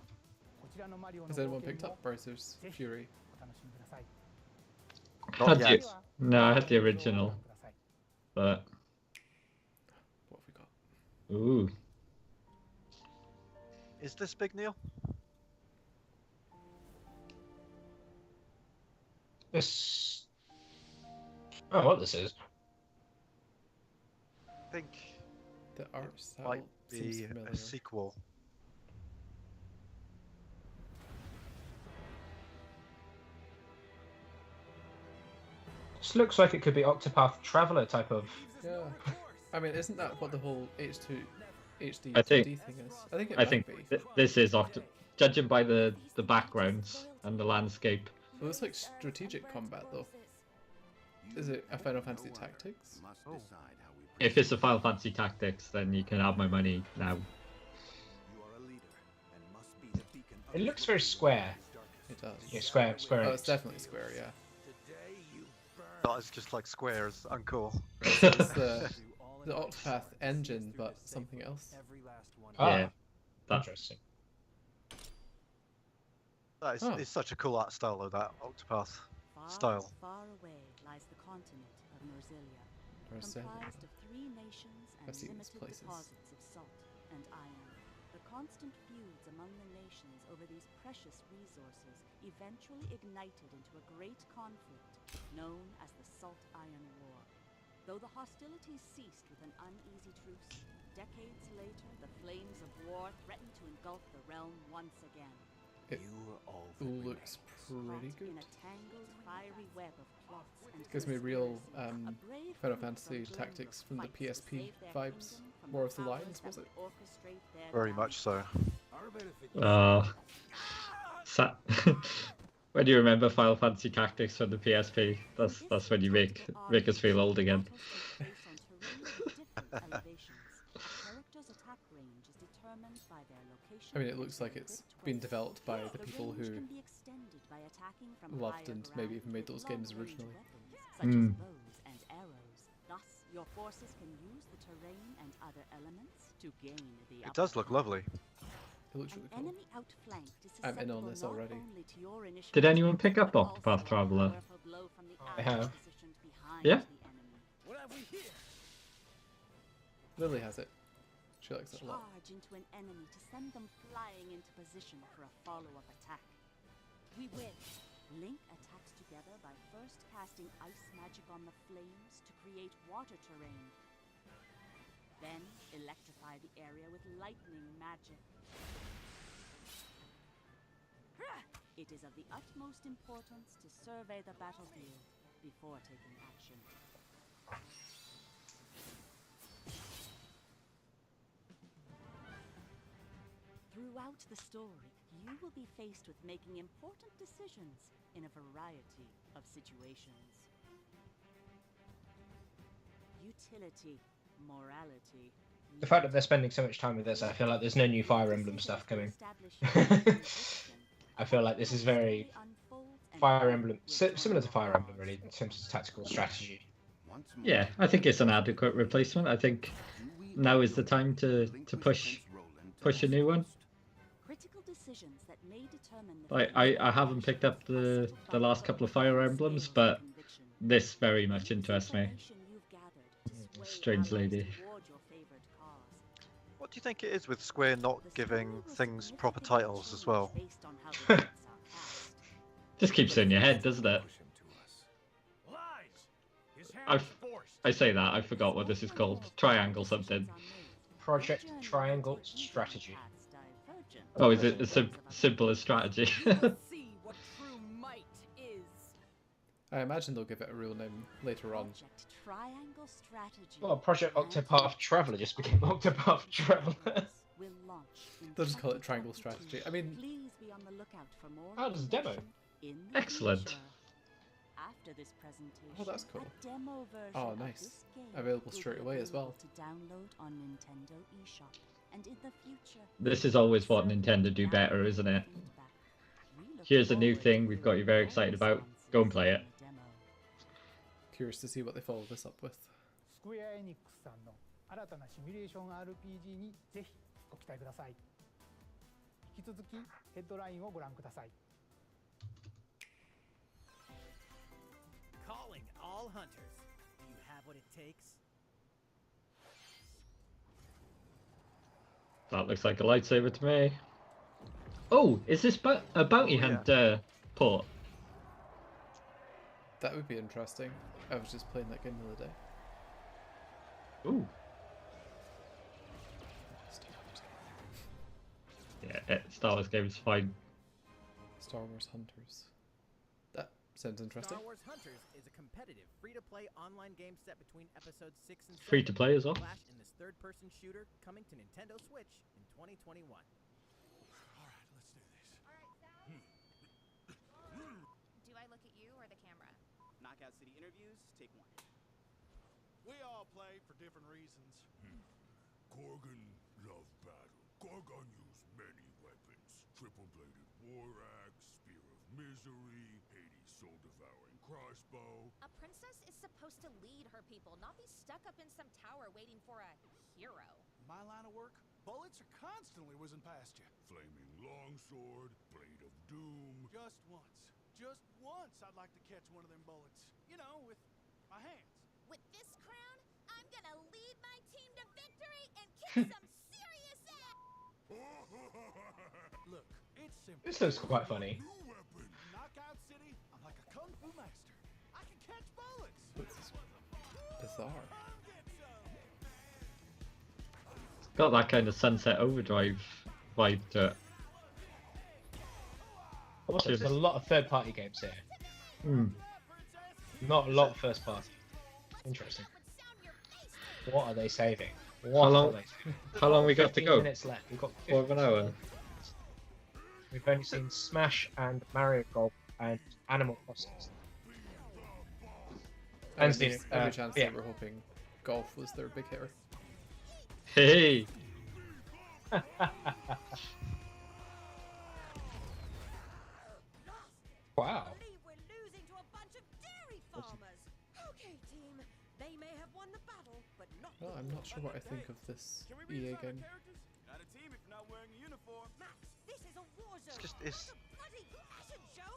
こちらのマリオの Has 冒 anyone 険 picked も up Browser's ぜひ Fury? お楽しみください Not Had yet. you- No, I had the original, but What have we got? ooh, Is this big, Neil? This. Oh, what this is? I think The art style might seems be familiar. a sequel. This looks like it could be Octopath Traveler type of. Yeah. I mean, isn't that what the whole H2 HD I think- 2D thing is? I think it I might think be. this is judging by the backgrounds and the landscape. It looks like strategic combat, though. Is it a Final Fantasy Tactics? Oh. If it's a Final Fantasy Tactics, then you can have my money now. It looks very square. It does. Yeah, square. Oh, it's definitely square, yeah. Not as just like square as uncool. It's the Octopath engine, but something else. Yeah, that Interesting. That is, Oh. It's such a cool art style though, that Octopath style. Far away lies the continent of Norzilia, Norzilia. comprised of 3 nations and I've seen these limited places. deposits of salt and iron. The constant feuds among the nations over these precious resources eventually ignited into a great conflict known as the Salt Iron War. Though the hostilities ceased with an uneasy truce, decades later the flames of war threatened to engulf the realm once again. It looks pretty good. In a tangled, fiery web of plots and Gives me real conspiracies, a brave Final group Fantasy from Tactics from the Bloom fights to PSP save their vibes. kingdom from War the of the powers Lions, that was it? would orchestrate their Very much so. When you remember Final Fantasy Tactics from the PSP, that's when you make us feel old again. I mean, it looks like it's been developed by the people who loved and maybe even made those games originally. Such as bows and arrows. Thus, your forces can use the terrain and other elements to gain the It does look lovely. It looks really cool. enemy outflanked is I'm in on susceptible this not already. only to your initiative, Did anyone pick up but also Octopath a Traveler? powerful blow from the I have. allies positioned behind Yeah? the enemy. What have we here? Lily has it. She likes it a lot. Charge into an enemy to send them flying into position for a follow-up attack. We win. Link attacks together by first casting ice magic on the flames to create water terrain. Then electrify the area with lightning magic. It is of the utmost importance to survey the battlefield before taking action. Throughout the story, you will be faced with making important decisions in a variety of situations. Utility, morality. The fact that they're spending so much time with this, I feel like there's no new Fire Emblem stuff coming. I feel like this is very Fire Emblem, similar to Fire Emblem, really, in terms of tactical strategy. Yeah, I think it's an adequate replacement. I think now is the time to push a new one. Critical decisions that may determine the Like I haven't picked up the last couple of Fire Emblems, but this very much interests me. Strange lady. What do you think it is with Square not giving things proper titles as well? Just keeps in your head, doesn't it? I say that, I forgot what this is called. Triangle something. Project Triangle Strategy. Oh, is it as simple as strategy? See what true might is. I imagine they'll give it a real name later on. Triangle Strategy. Well, Project Octopath Traveler just became Octopath Traveler. They'll just call it Triangle Strategy. I mean, oh, there's a demo. Excellent. After this presentation, Oh, that's cool. a demo version Oh, of nice. this game Available will straight be away as well. available to download on Nintendo eShop, and in the future, This is always what Nintendo do better, isn't it? Here's a new thing we've got you very excited about. Go and play it. Curious to see what they follow this up with. スクエアエニックスさんの新たなシミュレーション RPG にぜひご期待ください。引き続きヘッドラインをご覧ください。 Calling all hunters. Do you have what it takes? That looks like a lightsaber to me. Oh, is this a bounty hunter port? That would be interesting. I was just playing that game the other day. Ooh. Yeah, Star Wars games fine. Star Wars Hunters. That sounds interesting. Star Wars Hunters is a competitive, free-to-play online game set between episodes 6 and 7. Free to play as well. Flash in this third-person shooter coming to Nintendo Switch in 2021. All right, let's do this. Do I look at you or the camera? Knockout City interviews, take 1. We all play for different reasons. Korgan loved battle. Korgan used many weapons. Triple-bladed war axe, spear of misery, Hades soul-devouring crossbow. A princess is supposed to lead her people, not be stuck up in some tower waiting for a hero. My line of work, bullets are constantly whizzing past you. Flaming longsword, blade of doom. Just once I'd like to catch one of them bullets. You know, with my hands. With this crown, I'm gonna lead my team to victory and kick some serious ass! Look, it's simple. This looks quite funny. New weapon. Knockout City, I'm like a kung fu master. I can catch bullets. It's bizarre. It's got that kind of Sunset Overdrive vibe to it. Also, there's a lot of third-party games here. Hmm. Not a lot of first-party. Interesting. What are they saving? How long we got to 15 go? minutes left. We've got 4 of an hour. We've only seen Smash and Mario Golf and Animal Crossing. And There's seen, every chance yeah. they were hoping golf was their big hitter. Hey! Wow. We're losing to a bunch of dairy farmers. Okay, team. They may have won the battle, but not Well, I'm not sure what I think of this EA game. Not a team if you're not wearing a uniform. Max, this is a war zone. It's Bloody fashion show.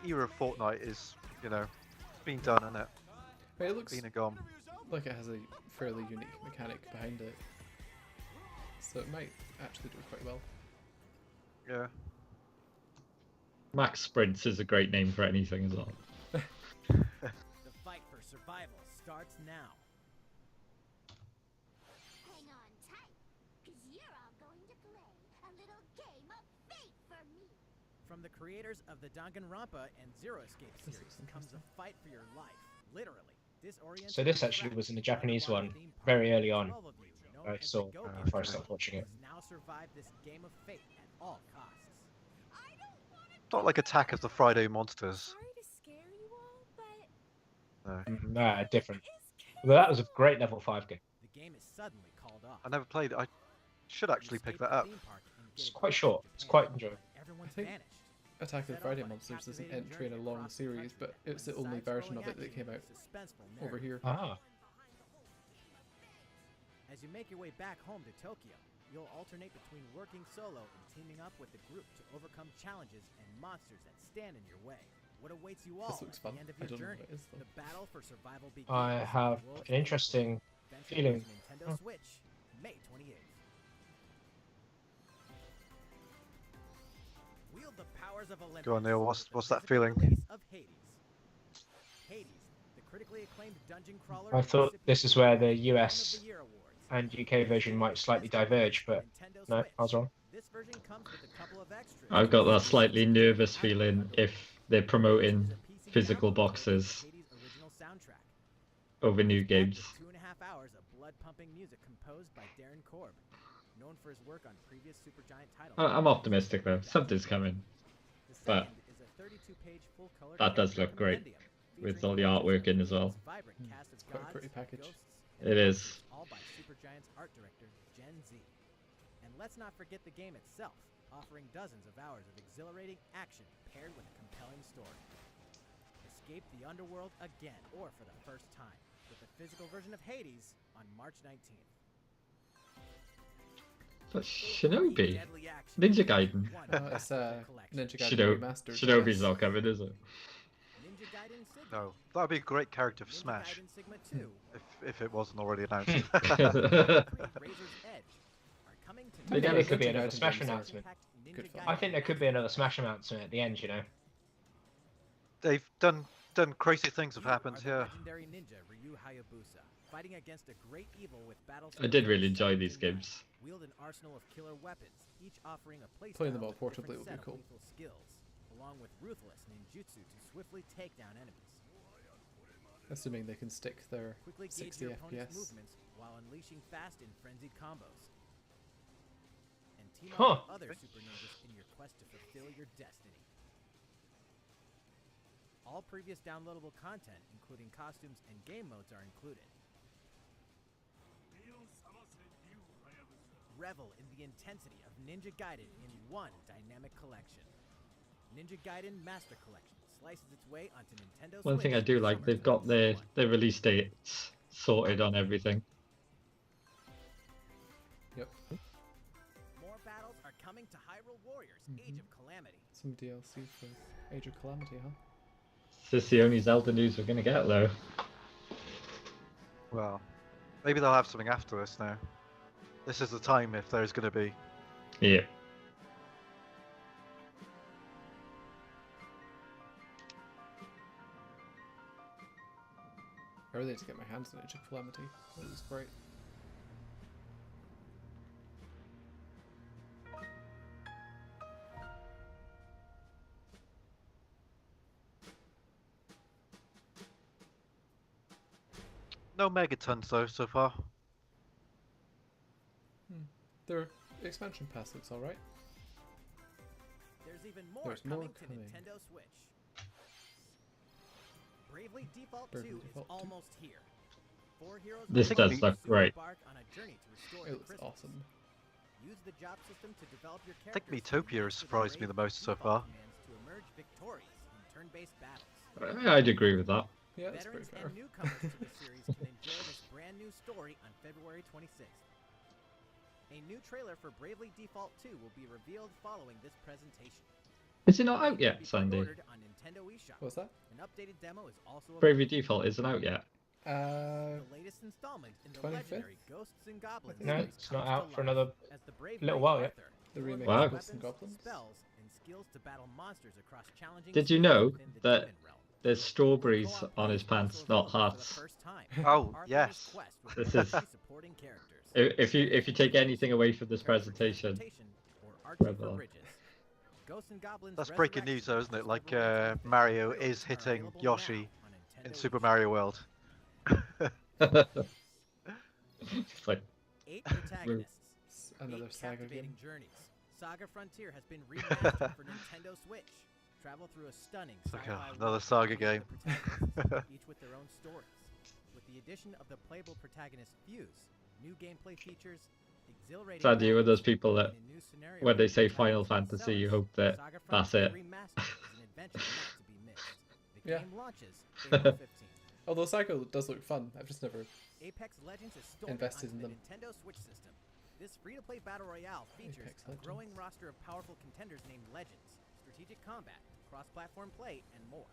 era of Fortnite is, you know, been done, isn't it? But it looks Been and gone. like it has a fairly unique mechanic behind it. So it might actually do quite well. Yeah. Max Sprints is a great name for anything as well. The fight for survival starts now. Hang on tight, because you're all going to play a little game of fate for me. From the creators of the Danganronpa and Zero Escape This series looks comes a fight for your life. Literally. Disoriented So this and actually was in the trapped Japanese underwater one theme park. very early on. 12 of you, known I as the saw Go-Getters, before I stopped watching it. must now survive this game of fate at all costs. Not like Attack of the Friday Monsters. Sorry to scare you all, but No. Nah, different. But that was a great level 5 game. The game is suddenly called off. I never played it. I should actually pick that up. It's quite short. It's quite enjoyable. Everyone's I think vanished. Attack of the Friday Monsters is an entry in a long series, but it's the only version of it that came out over here. Ah. As you make your way back home to Tokyo, you'll alternate between working solo and teaming up with the group to overcome challenges and monsters that stand in your way. What awaits you all looks at fun. the end of I your don't know journey? what it is, though. The battle for survival begins. I have The world's an interesting Adventure feeling. Wars Nintendo Huh. Switch, May 28th. Wield the powers of Olympus. Go on, Neil. with the What's that physical feeling? release of Hades. Hades, the critically acclaimed dungeon crawler. I and thought this is where the recipient of US Game of the Year awards. and UK version might slightly diverge, but Nintendo no, Switch. I was wrong. This version comes with a couple of extras. I've got that slightly nervous feeling if they're promoting physical boxes Hades' original soundtrack. over new games. 2.5 hours of blood-pumping music composed by Darren Korb, known for his work on previous Supergiant titles. I'm optimistic though. Something's coming. The But second is a 32-page full-color that does character look great, compendium with all the artwork in as well. vibrant cast of Quite a gods, pretty package. ghosts, It is. all by Supergiant's art director, Gen Z. And let's not forget the game itself, offering dozens of hours of exhilarating action paired with a compelling story. Escape the underworld again, or for the first time, with the physical version of Hades on March 19th. But Shinobi, Deadly action. Ninja Gaiden. It's Ninja Gaiden Remastered. Shinobi's yes. not coming, is it? Ninja Gaiden Sigma. No, that would be a great character for Ninja Smash Gaiden Sigma 2. if it wasn't already announced. Razor's Edge are coming to I think there could be Ninja another Gaiden Smash games are announcement. good fun. I think there could be another Smash announcement at the end, you know. They've done crazy things have happened here. here. Legendary ninja Ryu Hayabusa, fighting against a great evil with battles. I did really enjoy these games. Wield an arsenal of killer weapons, each offering a playstyle Playing them all with different portably would be set of cool. lethal skills, along with ruthless ninjutsu to swiftly take down enemies. Assuming they can stick their Quickly gauge 60 your opponent's FPS. movements while unleashing fast and frenzied combos. And team up Huh. with other super ninjas in your quest to fulfill your destiny. All previous downloadable content, including costumes and game modes, are included. Revel in the intensity of Ninja Gaiden in one dynamic collection. Ninja Gaiden Master Collection slices its way onto Nintendo One thing I Switch do in like, summer they've got their 2021. release dates sorted on everything. Yep. More battles are coming to Hyrule Warriors, Age of Calamity. Some DLC for Age of Calamity, huh? Is this the only Zelda news we're gonna get though? Well, maybe they'll have something after this now. This is the time if there's going to be. Yeah. I really need to get my hands on Age of Calamity. It was great. No megatons though so far. Their expansion pass looks alright. There's even more There's coming more to coming. Nintendo Switch. Bravely Default Bravely 2 Default is 2. almost here. 4 heroes This on does Earth look great. embark on a journey to restore It the looks crystals. awesome. Use the job system to develop your I think characters and Metopia has master surprised me brave the most so default far. commands to emerge victorious in turn-based battles. I'd agree with that. Yeah, that's pretty Veterans fair. and newcomers to the series can enjoy this brand new story on February 26th. A new trailer for Bravely Default 2 will be revealed following this presentation. Is it not out It can yet, be Sandy? pre-ordered on Nintendo eShop. What's that? An updated demo is also Bravely Default isn't out yet. the latest installment in the 25th? legendary Ghosts and Goblins No, series it's not comes out to for life another as the brave little knight while yet. Arthur, The full of remake Wow. of Ghosts and weapons, Goblins? spells, and skills to battle monsters across challenging Did you stages know within the that demon realm. there's strawberries Co-op on play his is pants, also not available for the hearts? first time. Oh, Arthur and his yes. quest with This legacy is- supporting characters. If you take anything away from this presentation, Or Archie for Revel. Bridges. Ghosts and Goblins That's breaking Resurrection news though, isn't it? is Like overall top Mario hit. is Are hitting available Yoshi now on in Nintendo Super eShop. Mario World. it's like 8 protagonists. It's another 8 Saga captivating game. journeys. Saga Frontier has been remastered for Nintendo Switch. Travel through a stunning like sci-fi another world Saga with the game. protagonists, each with their own stories. With the addition of the playable protagonist Fuse, new gameplay features, exhilarating Sandy, you're one of those battles, people that and a new scenario when they where say the Final protagonist Fantasy, you excels. hope that Saga that's Frontier it. Remastered is an adventure not to be missed. The Yeah. game launches April 15th. Although Psycho does look fun, I've just never. Apex Legends is stored Invested onto in the them. Nintendo Switch system. This free-to-play battle royale features Apex a Legends. growing roster of powerful contenders named Legends, strategic combat, cross-platform play, and more.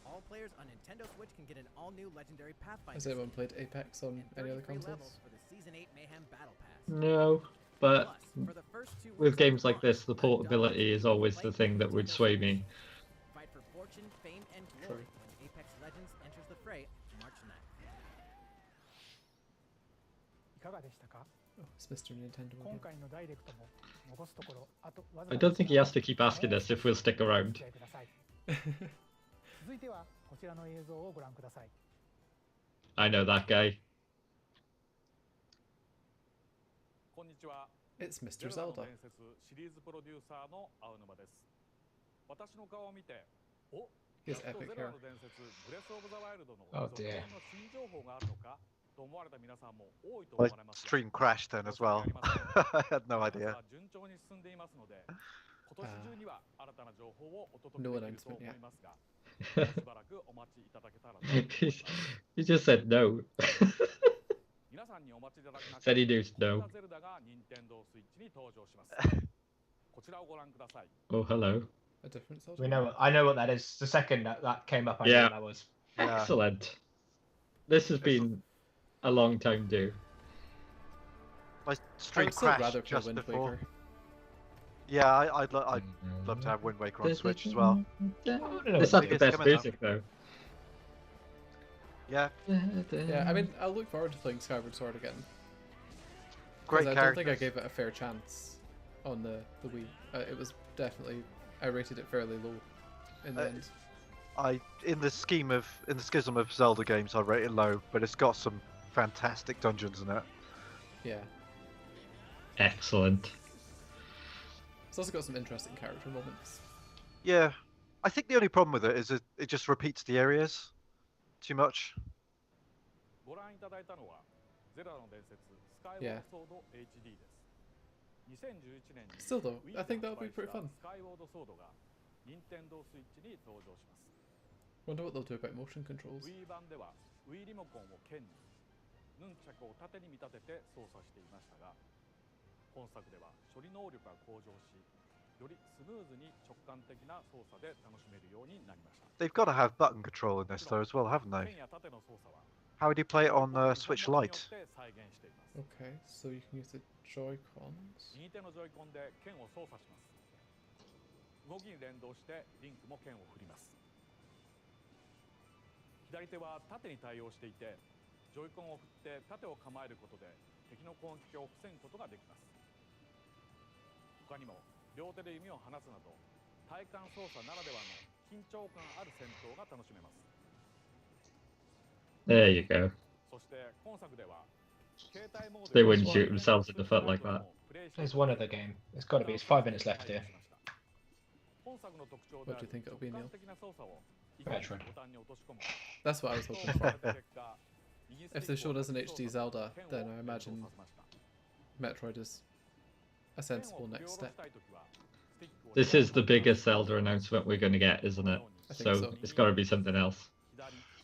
All players on Nintendo Switch can get an all-new legendary Pathfinder Has anyone skin played Apex on and any other 33 consoles? levels for the Season 8 Mayhem Battle Pass. No, but Plus, for the first 2 with weeks games of like this, the launch, portability is always the thing that would sway me. fight for fortune, fame, and glory when Apex Legends enters the fray March 9th. いかがでしたか？ Oh, it's Mr. Nintendo 今 again. 回のダイレクトも残すところあとわず I か don't think he has to keep asking us if we'll stick お around. 付き合いください。続いてはこちらの映像をご覧ください。 I know that guy. こんにちは。 It's Mr. ゼルダの Zelda. 伝説シリーズプロデューサーの青沼です。私の顔を見て、お、 He や has っと epic ゼルダ hair. の伝説ブレスオブザワイルドの Oh 続 dear. 編の新情報があるのかと思われた皆さんも多いと My 思われますが、 stream crashed then as well. I had no 開発 idea. は順調に進んでいますので、今年中には新たな情報をお届 No けできると announcement 思い yet. ますが、しばらくお待ちいただけたらと思います。 He just said no. 皆さんにお待ちいただく中、 Said he knew こん no. なゼルダが任天堂スイッチに登場します。こちらをご覧ください。 Oh, hello. A different Zelda? We know. I know what that is. The second that came up, I knew Yeah. what that was. Yeah. Excellent. This has been a long time due. My I stream would still crashed rather play just Wind before. Waker. Yeah, I'd love to have Wind Waker on Switch as well. This has the best music though. Yeah, Yeah, I mean, I'll look forward to playing Skyward Sword again. great 'Cause I don't think I characters. gave it a fair chance on the Wii. It was definitely, I rated it fairly low in the end. In the schism of Zelda games, I rate it low, but it's got some fantastic dungeons in it. Yeah. Excellent. It's also got some interesting character moments. Yeah, I think the only problem with it is it just repeats the areas too much. ご覧いただいたのはゼルダの伝説スカイウォ Yeah. ードソード HD です。2011年に Still though, Wii I think で that'll be 発売 pretty した fun. スカイウォードソードが任天堂スイッチに登場します。 Wonder what they'll do about motion controls. Wii 版では Wii リモコンを剣にヌンチャクを縦に見立てて操作していましたが、本作では処理能力が向上し、よりスムーズに直感的な操作で楽しめるようになりました。 They've got to have button control in this though as well, haven't 剣 they? や縦の操作は How would you play it on Switch ボタン Lite? によって再現しています。 Okay, so you can use the Joy-Cons. 右手のジョイコンで剣を操作します。動きに連動してリンクも剣を振ります。左手は縦に対応していて、ジョイコンを振って縦を構えることで敵の攻撃を防ぐことができます。他にも両手で弓を放つなど体感操作ならではの緊張感ある戦闘が楽しめます。 There you go. そして今作では携帯モード They wouldn't shoot themselves in the foot like that. There's one other game. It's got to be. It's 5 minutes left here. 本作の特徴 What do you think it'll be, Neil? 直感的な操作を Metroid. ボタンに落とし込む That's what I was hoping for. If they showed us an HD Zelda, then I imagine Metroid is a sensible next step. This is the biggest Zelda announcement we're going to get, isn't it? I think So so. it's got to be something else.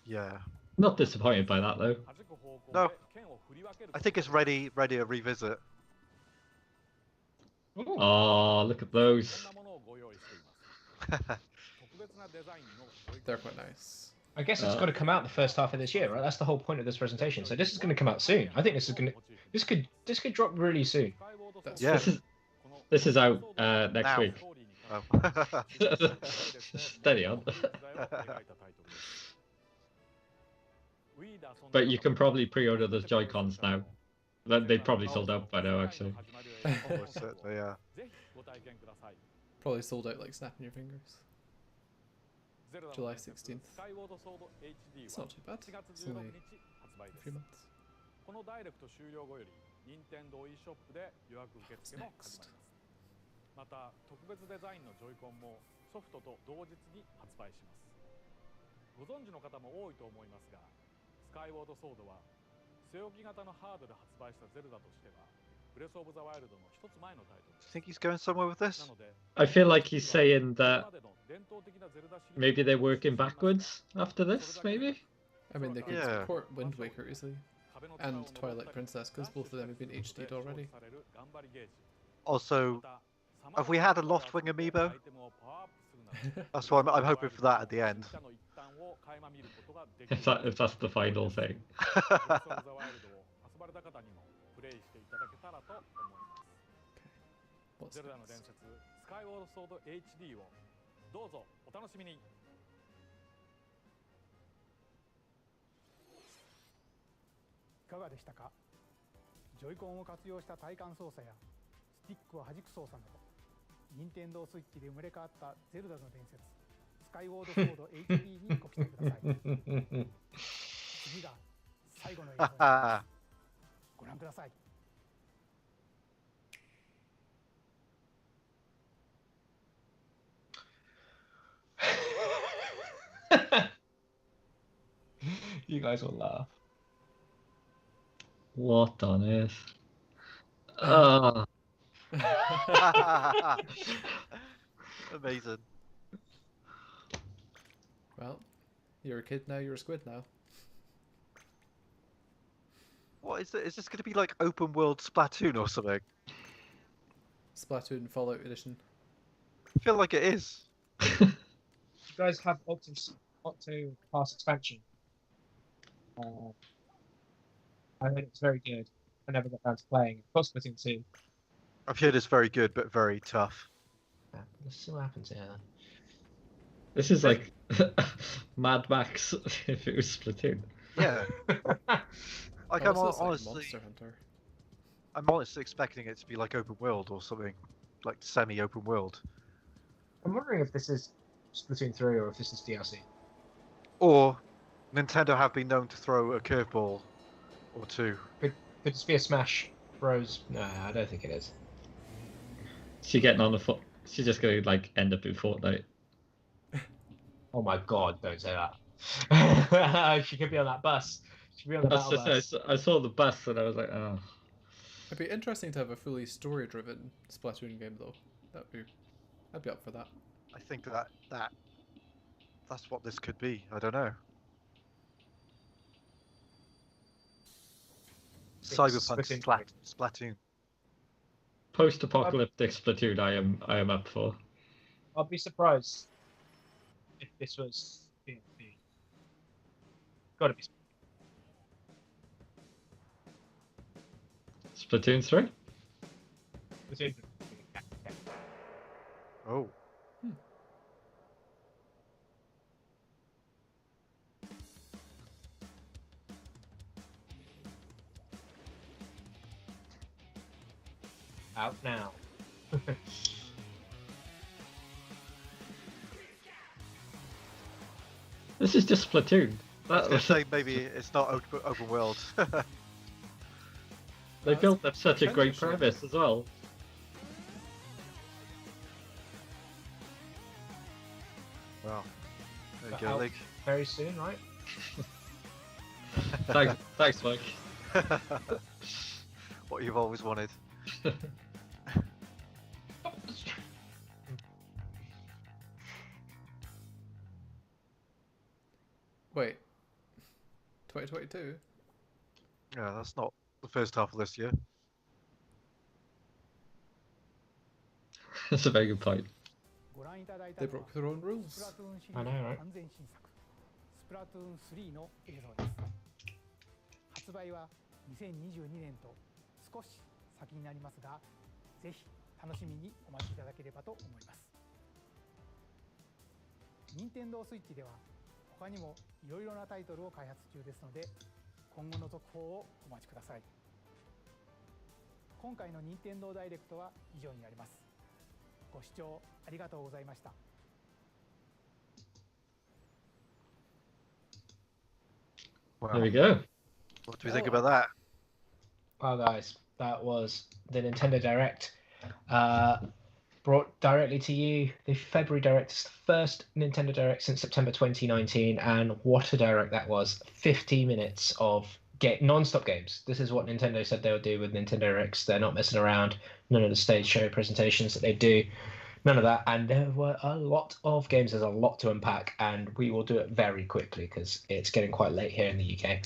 Yeah. Not disappointed by that though. No, I think it's ready a revisit. Oh, look at those. They're quite nice. I guess it's got to come out the first half of this year, right? That's the whole point of this presentation. So this is going to come out soon. I think this is going to this could drop really soon. That's Yeah. This is out next Now. week. Oh. Steady on. But you can probably pre-order the Joy-Cons now. They've probably sold out by now, actually. Almost certainly, yeah. Probably sold out like snapping your fingers. July 16th. It's not too bad. It's only a few months. このダイレクト終了後より任天堂 e ショップで予約受付も始まります。また特別デザインのジョイコンもソフトと同日に発売します。ご存知の方も多いと思いますが、スカイウォードソードは据え置き型のハードで発売したゼルダとしてはブレスオブザワイルドの一つ前のタイトルです。 Think he's going somewhere with this? I feel like he's saying that maybe they're working backwards after this, maybe? I mean, they could Yeah. port Wind Waker easily. and Twilight Princess, because both of them have been HD'd already. Also, have we had a Loftwing amiibo? So I'm hoping for that at the end. If that's the final thing. What's ゼルダの伝説スカイウォードソード HD をどうぞお楽しみに。いかがでしたか。ジョイコンを活用した体感操作やスティックを弾く操作など、任天堂スイッチで生まれ変わったゼルダの伝説スカイウォードソード HD にご期待ください。次が最後の映像です。ご覧ください。You guys will laugh. What on earth? Amazing. Well, you're a kid now, you're a squid now. What is it? Is this going to be like open world Splatoon or something? Splatoon Fallout Edition. I feel like it is. You guys have Octopath expansion. I heard it's very good. I never got down to playing it. Plus Splatoon 2. I've heard it's very good, but very tough. Yeah, let's see what happens here. This is like Mad Max if it was Splatoon. Yeah. Like I'm honestly, Monster Hunter. I'm honestly expecting it to be like open world or something, like semi-open world. I'm wondering if this is Splatoon 3 or if this is DLC. Or Nintendo have been known to throw a curveball or two. Could this be a Smash Bros? No, I don't think it is. She getting on the foot. She's just going to like end up in Fortnite. Oh my god! Don't say that. She could be on that bus. She could be on the battle bus. I saw the bus and I was like, oh. It'd be interesting to have a fully story-driven Splatoon game, though. I'd be up for that. I think that's what this could be. I don't know. Cyberpunk Splatoon. Post-apocalyptic Splatoon, I am up for. I'd be surprised if this was DLC. Gotta be. Splatoon 3? Splatoon 3. Oh. Out now. This is just Splatoon. I was going to say maybe it's not open world. They built up such a great premise as well. Well, there you go, Lig. Very soon, right? Thanks, Mike. What you've always wanted. Wait. 2022? Yeah, that's not the first half of this year. That's a very good point. They broke their own rules. I know, right? スプラトゥーン3の映像です。発売は2022年と少し先になりますが、ぜひ楽しみにお待ちいただければと思います。任天堂スイッチでは他にもいろいろなタイトルを開発中ですので、今後の続報をお待ちください。今回の任天堂ダイレクトは以上になります。ご視聴ありがとうございました。There we go. What do we think about that? Well, guys, that was the Nintendo Direct. Brought directly to you. The February Direct is the first Nintendo Direct since September 2019, and what a Direct that was. 50 minutes of non-stop games. This is what Nintendo said they would do with Nintendo Directs. They're not messing around. None of the stage show presentations that they do. None of that. And there were a lot of games. There's a lot to unpack, and we will do it very quickly because it's getting quite late here in the UK.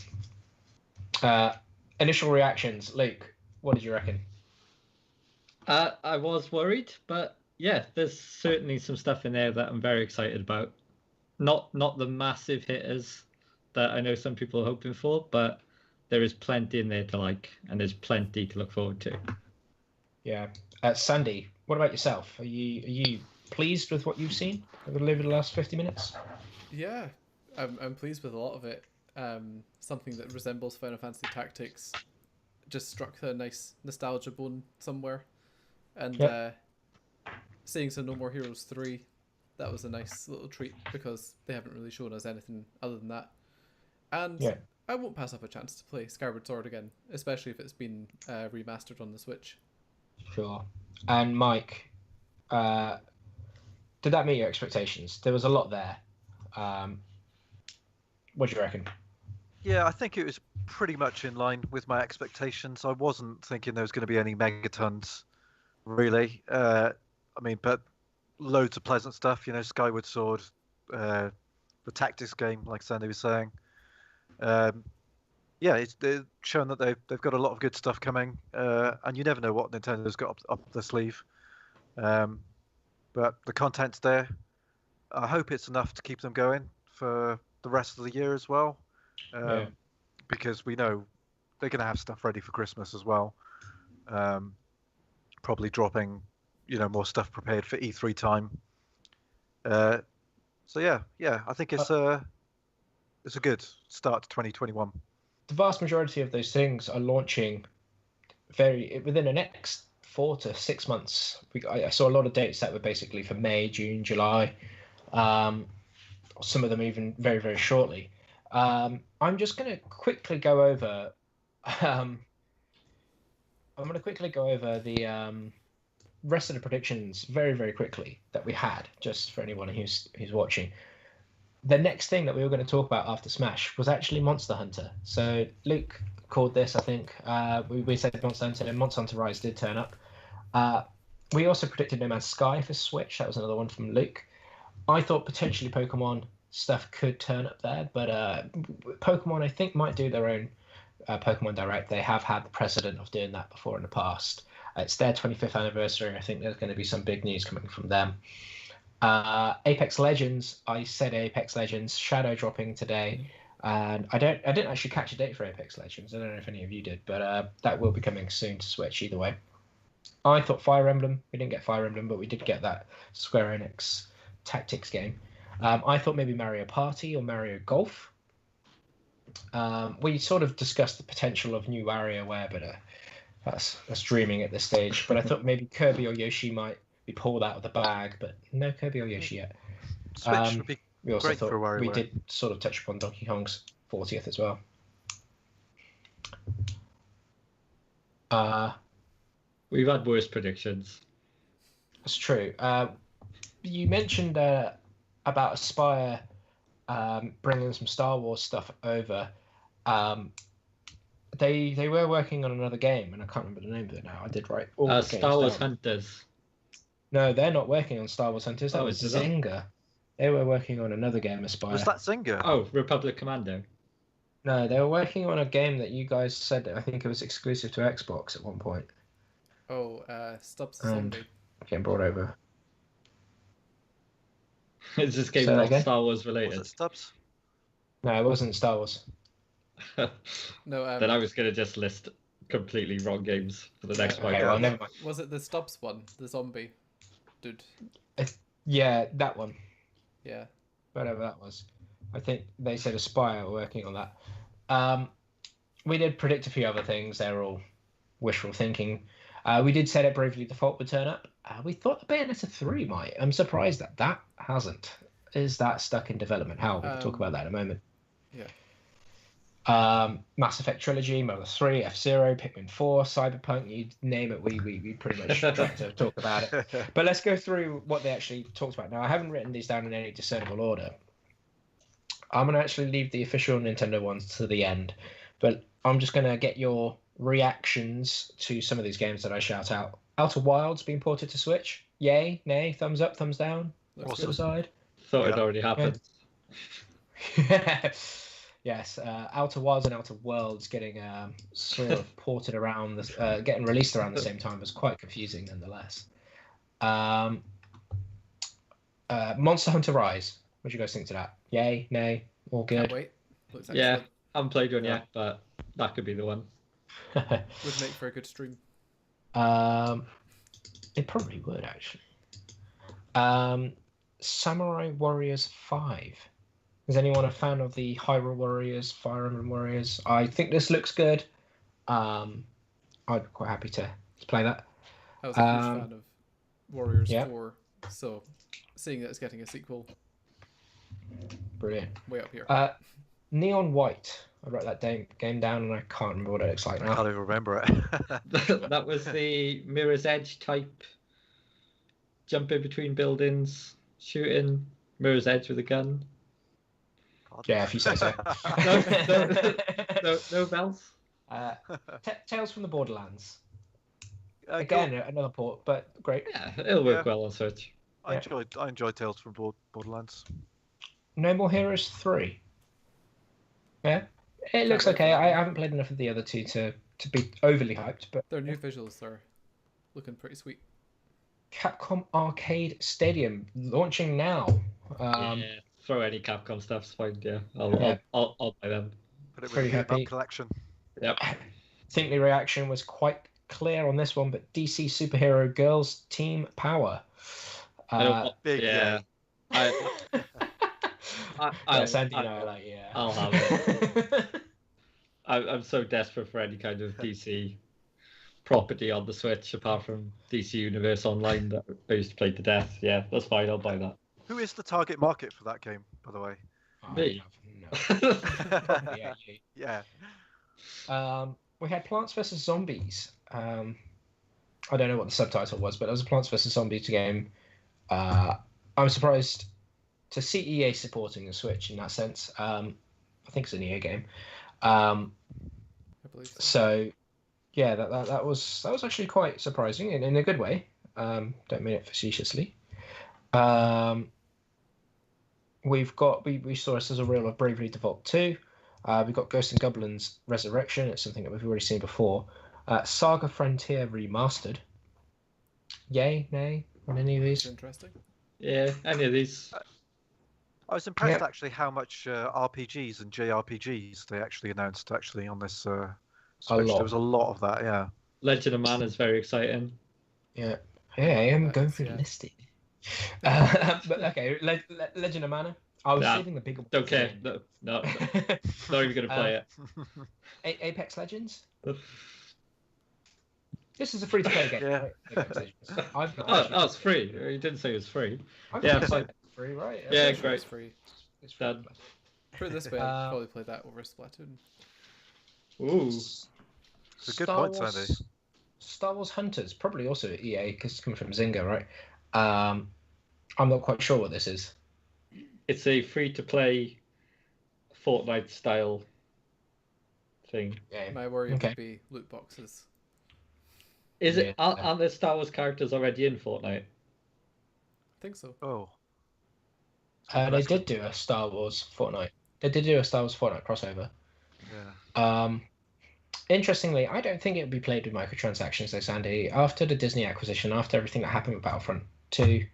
Initial reactions, Luke. What did you reckon? I was worried, but yeah, there's certainly some stuff in there that I'm very excited about. Not the massive hitters that I know some people are hoping for, but there is plenty in there to like, and there's plenty to look forward to. Yeah. Sandy, what about yourself? Are you pleased with what you've seen over the last 50 minutes? Yeah, I'm pleased with a lot of it. Something that resembles Final Fantasy Tactics just struck a nice nostalgia bone somewhere. And seeing some No More Heroes 3, that was a nice little treat because they haven't really shown us anything other than that. And I won't pass up a chance to play Skyward Sword again, especially if it's been remastered on the Switch. Sure. And Mike, did that meet your expectations? There was a lot there. What do you reckon? Yeah, I think it was pretty much in line with my expectations. I wasn't thinking there was going to be any megatons, really. I mean, but loads of pleasant stuff. You know, Skyward Sword, the tactics game, like Sandy was saying. Yeah, they're showing that they've got a lot of good stuff coming, and you never know what Nintendo's got up their sleeve. But the content's there. I hope it's enough to keep them going for the rest of the year as well, because we know they're going to have stuff ready for Christmas as well. Probably dropping, more stuff prepared for E3 time. So yeah, I think it's a good start to 2021. The vast majority of those things are launching within the next 4 to 6 months. I saw a lot of dates that were basically for May, June, July. Some of them even very, very shortly. I'm just going to quickly go over. I'm going to quickly go over the rest of the predictions very, very quickly that we had, just for anyone who's watching. The next thing that we were going to talk about after Smash was actually Monster Hunter. So Luke called this, I think. We said Monster Hunter, and Monster Hunter Rise did turn up. We also predicted No Man's Sky for Switch. That was another one from Luke. I thought potentially Pokemon stuff could turn up there, but Pokemon, I think, might do their own Pokemon Direct. They have had the precedent of doing that before in the past. It's their 25th anniversary. I think there's going to be some big news coming from them. Apex Legends, I said Apex Legends shadow dropping today, and I didn't actually catch a date for Apex Legends. I don't know if any of you did, but that will be coming soon to Switch either way. I thought Fire Emblem. We didn't get Fire Emblem, but we did get that Square Enix tactics game. I thought maybe Mario Party or Mario Golf. We sort of discussed the potential of new WarioWare, but that's dreaming at this stage. But I thought maybe Kirby or Yoshi might be pulled out of the bag, but no Kirby or Yoshi yet. Switch would be we also great thought for WarioWare. we did sort of touch upon Donkey Kong's 40th as well. We've had worse predictions. That's true. You mentioned about Aspire bringing some Star Wars stuff over. They were working on another game, and I can't remember the name of it now. I did write all the Star Wars down. Hunters. No, they're not working on Star Wars Hunters. That was Zynga. They were working on another game, Aspire. Was that Zynga? Oh, Republic Commando. No, they were working on a game that you guys said I think it was exclusive to Xbox at one point. Oh, Stubbs the Zombie. Getting brought over. Is this game Say that not again? Star Wars related? Was it Stubbs? No, it wasn't Star Wars. No. Then I was going to just list completely wrong games for the next one. Okay, well, never mind. Was it the Stubbs one? The zombie dude? Yeah, that one. Yeah. Whatever that was. I think they said Aspire were working on that. We did predict a few other things. They're all wishful thinking. We did say that Bravely Default would turn up. We thought the Bayonetta 3 might. I'm surprised that hasn't. Is that stuck in development? How? We'll talk about that in a moment. Yeah. Mass Effect Trilogy, Mother 3, F-Zero, Pikmin 4, Cyberpunk, you name it, we pretty much tried to talk about it. But let's go through what they actually talked about. Now, I haven't written these down in any discernible order. I'm going to actually leave the official Nintendo ones to the end, but I'm just going to get your reactions to some of these games that I shout out. Outer Wilds being ported to Switch. Yay, nay, thumbs up, thumbs down. Awesome. Side. Thought it already happened. Yes, Outer Wilds and Outer Worlds getting sort of ported around, getting released around the same time was quite confusing nonetheless. Monster Hunter Rise. What do you guys think to that? Yay, nay, all good? Can't wait. Looks Yeah, excellent. haven't played one yet, but that could be the one. Would make for a good stream. It probably would actually. Samurai Warriors 5. Is anyone a fan of the Hyrule Warriors, Fire Emblem Warriors? I think this looks good. I'd be quite happy to play that. I was a huge fan of Warriors yeah. 4, so seeing that it's getting a sequel, brilliant. Way up here. Neon White. I wrote that game down and I can't remember what it looks like now. I can't even remember it. That was the Mirror's Edge type jumping between buildings, shooting Mirror's Edge with a gun. Yeah, if you say so. No bells. Tales from the Borderlands. Again, another port, but great. Yeah, it'll work well on Switch. I enjoyed Tales from Borderlands. No More Heroes 3. Yeah, it looks okay. I haven't played enough of the other two to be overly hyped, but their new visuals are looking pretty sweet. Capcom Arcade Stadium launching now. Yeah, throw any Capcom stuff's fine. Yeah, I'll buy them. Put it Pretty happy. Collection. Yep. I think the reaction was quite clear on this one, but DC Superhero Girls Team Power. Big yeah. Sandy and I are like, yeah. I'll have it. I'm so desperate for any kind of DC property on the Switch, apart from DC Universe Online that I used to play to death. Yeah, that's fine. I'll buy that. Who is the target market for that game, by the way? Me. Yeah. We had Plants vs Zombies. I don't know what the subtitle was, but it was a Plants vs Zombies game. I'm surprised to see EA supporting the Switch in that sense. I think it's an EA game. I believe so yeah, that was actually quite surprising in a good way. Don't mean it facetiously. We've got we saw a sizzle reel of Bravely Default 2. We've got Ghosts and Goblins Resurrection. It's something that we've already seen before. Saga Frontier Remastered. Yay, nay on any of these? Interesting. Yeah, any of these. I was impressed actually how much RPGs and JRPGs they actually announced on this Switch. There was a lot of that, yeah. Legend of Mana is very exciting. Yeah. Hey, I'm going through the listing. But okay, Legend of Mana. I was saving the bigger. Don't care. No, not even going to play it. Apex Legends. This is a free-to-play game. Yeah. Right? It's free. You didn't say it was free. It's free, right? Yeah, great. It's free. It's free. Put it this way, I'd probably play that over Splatoon. Ooh. It's a good point, Sandy. Star Wars Hunters, probably also EA, because it's coming from Zynga, right? I'm not quite sure what this is. It's a free-to-play Fortnite-style thing. Yeah. My worry would be loot boxes. Is it? Aren't there Star Wars characters already in Fortnite? I think so. Oh. They did do a Star Wars Fortnite. They did do a Star Wars Fortnite crossover. Yeah. Interestingly, I don't think it would be played with microtransactions though, Sandy. After the Disney acquisition, after everything that happened with Battlefront 2,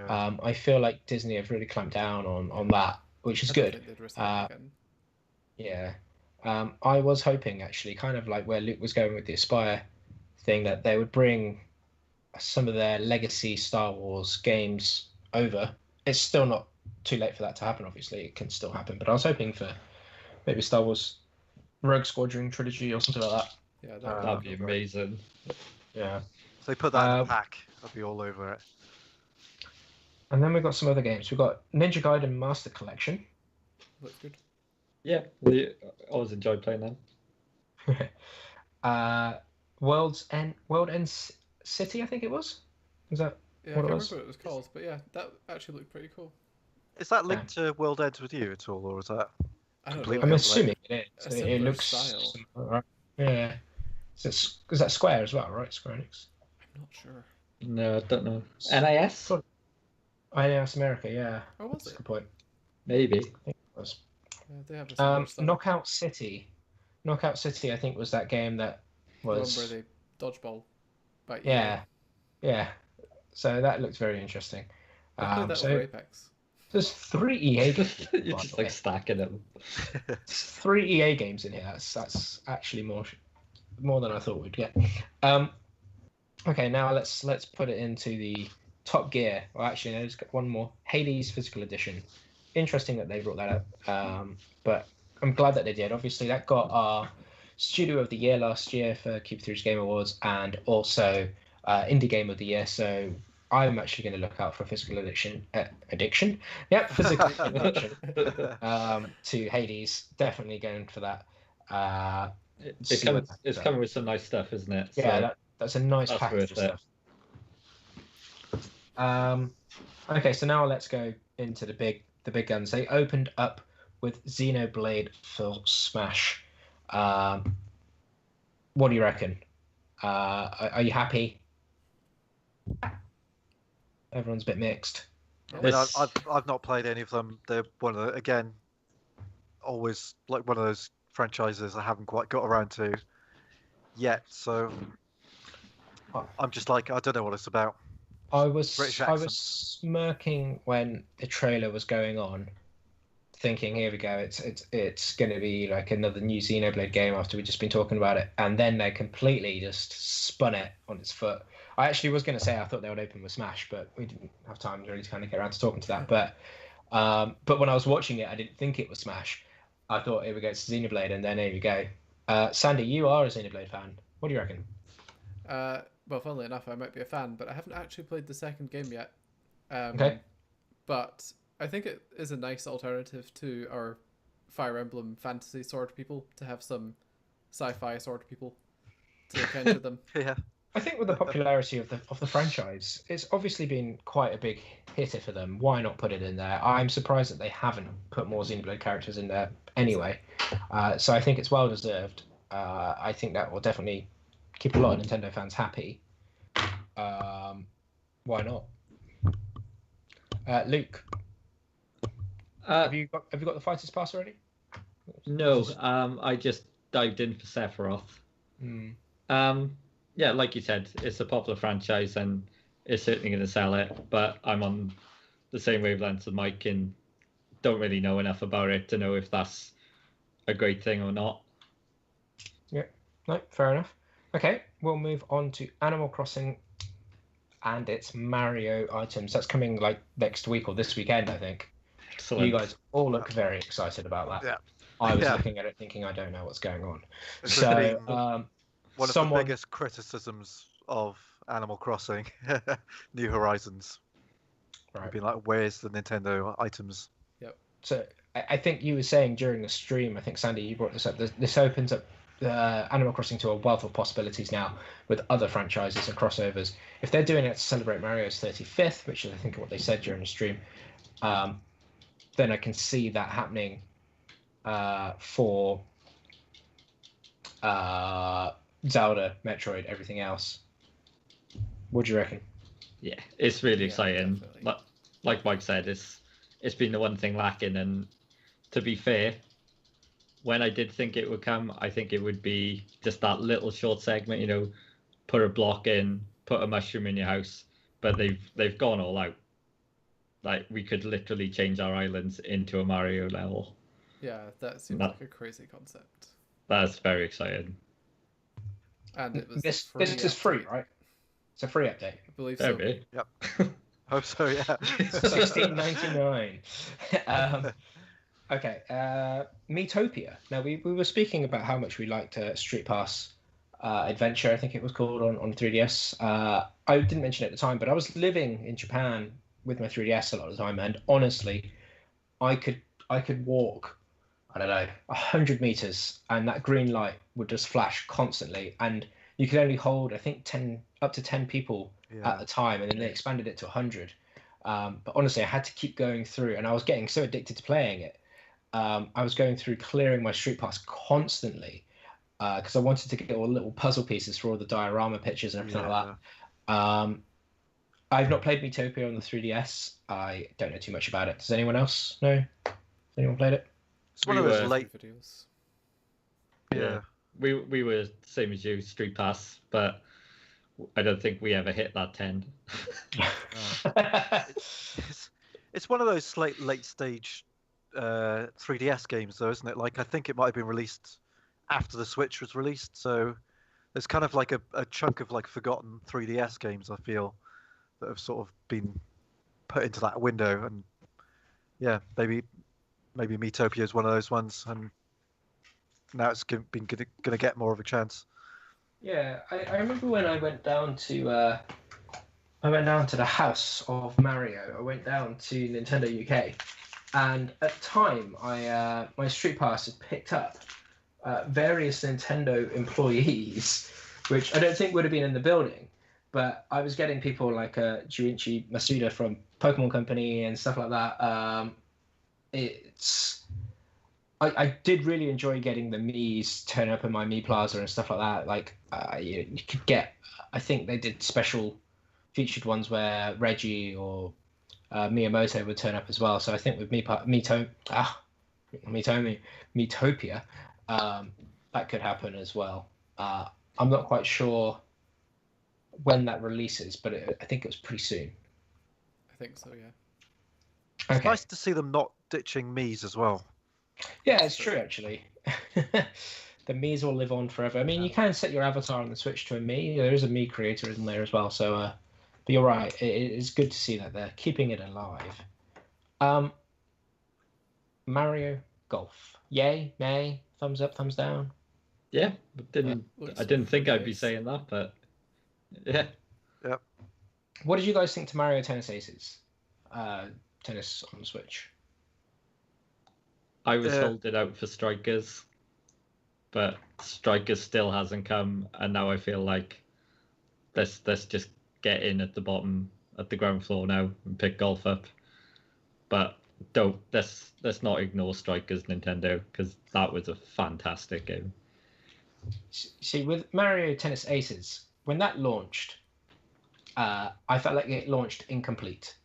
I feel like Disney have really clamped down on that, which is good. Yeah. I was hoping, actually, kind of like where Luke was going with the Aspire thing, that they would bring some of their legacy Star Wars games over. It's still not too late for that to happen, obviously. It can still happen, but I was hoping for maybe Star Wars Rogue Squadron trilogy or something like that. Yeah, that'd be amazing. Yeah. So they put that in a pack. I'd be all over it. And then we've got some other games. We've got Ninja Gaiden Master Collection. Looks good. Yeah, we always enjoyed playing them. World End City, I think it was. Is that I can't remember what it was called, but yeah, that actually looked pretty cool. Is that linked to World Ends with you at all, or is that? I don't know. I'm assuming it is. It looks style. Right. Yeah. Is that Square as well, right? Square Enix. I'm not sure. No, I don't know. NIS? NIS America, yeah. Oh, was That's it? a good point. Maybe. I think it was. They have a similar style. Knockout City. Knockout City, I think, was that game that was... The one where they dodgeball by EA. Yeah. So that looks very interesting. I played that over Apex. There's 3 EA games. You're just like stacking them. 3 EA games in here. That's actually more than I thought we'd get. Okay, now let's put it into the Top Gear. Well, actually, no, just got one more. Hades Physical Edition. Interesting that they brought that up, but I'm glad that they did. Obviously, that got our Studio of the Year last year for Cube 3's Game Awards, and also Indie Game of the Year. So I'm actually going to look out for physical addiction. Yep, physical addiction to Hades. Definitely going for that. It's coming with some nice stuff, isn't it? Yeah, so that's a nice package of stuff. Okay, so now let's go into the big guns. They opened up with Xenoblade for Smash. What do you reckon? Are you happy? Everyone's a bit mixed. I mean, I've not played any of them. They're one of the, again, always like one of those franchises I haven't quite got around to yet. So I'm just like, I don't know what it's about. I was smirking when the trailer was going on, thinking, here we go, it's going to be like another new Xenoblade game after we've just been talking about it, and then they completely just spun it on its foot. I actually was going to say I thought they would open with Smash, but we didn't have time really to kind of get around to talking to that. But when I was watching it, I didn't think it was Smash. I thought it would go to Xenoblade, and then here we go. Sandy, you are a Xenoblade fan. What do you reckon? Well, funnily enough, I might be a fan, but I haven't actually played the second game yet. Okay. But I think it is a nice alternative to our Fire Emblem fantasy sword people, to have some sci-fi sword people to look into them. Yeah. I think with the popularity of the franchise, it's obviously been quite a big hitter for them. Why not put it in there? I'm surprised that they haven't put more Xenoblade characters in there anyway. So I think it's well deserved. I think that will definitely keep a lot of Nintendo fans happy. Why not? Luke, have you got the Fighters Pass already? No, I just dived in for Sephiroth. Yeah, like you said, it's a popular franchise and it's certainly going to sell it, but I'm on the same wavelength as Mike and don't really know enough about it to know if that's a great thing or not. Yeah, no, fair enough. Okay, we'll move on to Animal Crossing and its Mario items. That's coming like next week or this weekend, I think. Excellent. You guys all look very excited about that. Yeah. I was looking at it thinking I don't know what's going on. One of the biggest criticisms of Animal Crossing, New Horizons. Right. Being like, where's the Nintendo items? Yep. So I think you were saying during the stream, I think Sandy, you brought this up. This opens up Animal Crossing to a wealth of possibilities now with other franchises and crossovers. If they're doing it to celebrate Mario's 35th, which is I think what they said during the stream, then I can see that happening for Zelda, Metroid, everything else. What do you reckon? Yeah, it's really exciting. Like Mike said, it's been the one thing lacking, and to be fair, when I did think it would come, I think it would be just that little short segment, you know, put a block in, put a mushroom in your house, but they've gone all out. Like, we could literally change our islands into a Mario level. Yeah, that seems like a crazy concept. That's very exciting. And it was this is free, right? It's a free update. I believe so. Maybe. Yep. Hope so, yeah. $16.99. Okay, Metopia. Now, we were speaking about how much we liked Street Pass Adventure, I think it was called, on 3DS. I didn't mention it at the time, but I was living in Japan with my 3DS a lot of the time, and honestly, I could walk, I don't know, 100 meters, and that green light would just flash constantly, and you could only hold, I think, up to 10 people at the time, and then they expanded it to 100. But honestly, I had to keep going through, and I was getting so addicted to playing it. I was going through clearing my Street Pass constantly because I wanted to get all the little puzzle pieces for all the diorama pictures and everything like that. I've not played Metopia on the 3DS. I don't know too much about it. Does anyone else know? Has anyone played it? It's one of those were- late. videos. Yeah. We were same as you, Street Pass, but I don't think we ever hit that 10. It's one of those late stage 3DS games, though, isn't it? Like, I think it might have been released after the Switch was released, so there's kind of like a chunk of like forgotten 3DS games, I feel, that have sort of been put into that window. And yeah, maybe Metopia is one of those ones, and now it's going to get more of a chance. Yeah, I remember when I went down to the house of Mario. I went down to Nintendo UK, and at the time, my Street Pass had picked up various Nintendo employees, which I don't think would have been in the building, but I was getting people like Junichi Masuda from Pokemon Company and stuff like that. I did really enjoy getting the Miis turn up in my Mii Plaza and stuff like that. Like you could get, I think they did special featured ones where Reggie or Miyamoto would turn up as well. So I think with Metopia, that could happen as well. I'm not quite sure when that releases, but I think it was pretty soon. I think so, yeah. It's nice to see them not ditching Miis as well. Yeah, it's true, actually. The Miis will live on forever. I mean, you can set your avatar on the Switch to a Mii. There is a Mii creator in there as well. So, but you're right. It is good to see that they're keeping it alive. Mario Golf. Yay, nay, thumbs up, thumbs down. Yeah, I didn't think I'd be saying that, but yeah. Yep. What did you guys think to Mario Tennis Aces? Tennis on the Switch. I was holding out for Strikers, but Strikers still hasn't come, and now I feel like let's just get in at the bottom, at the ground floor now, and pick Golf up. But let's not ignore Strikers, Nintendo, because that was a fantastic game. See, with Mario Tennis Aces, when that launched, I felt like it launched incomplete.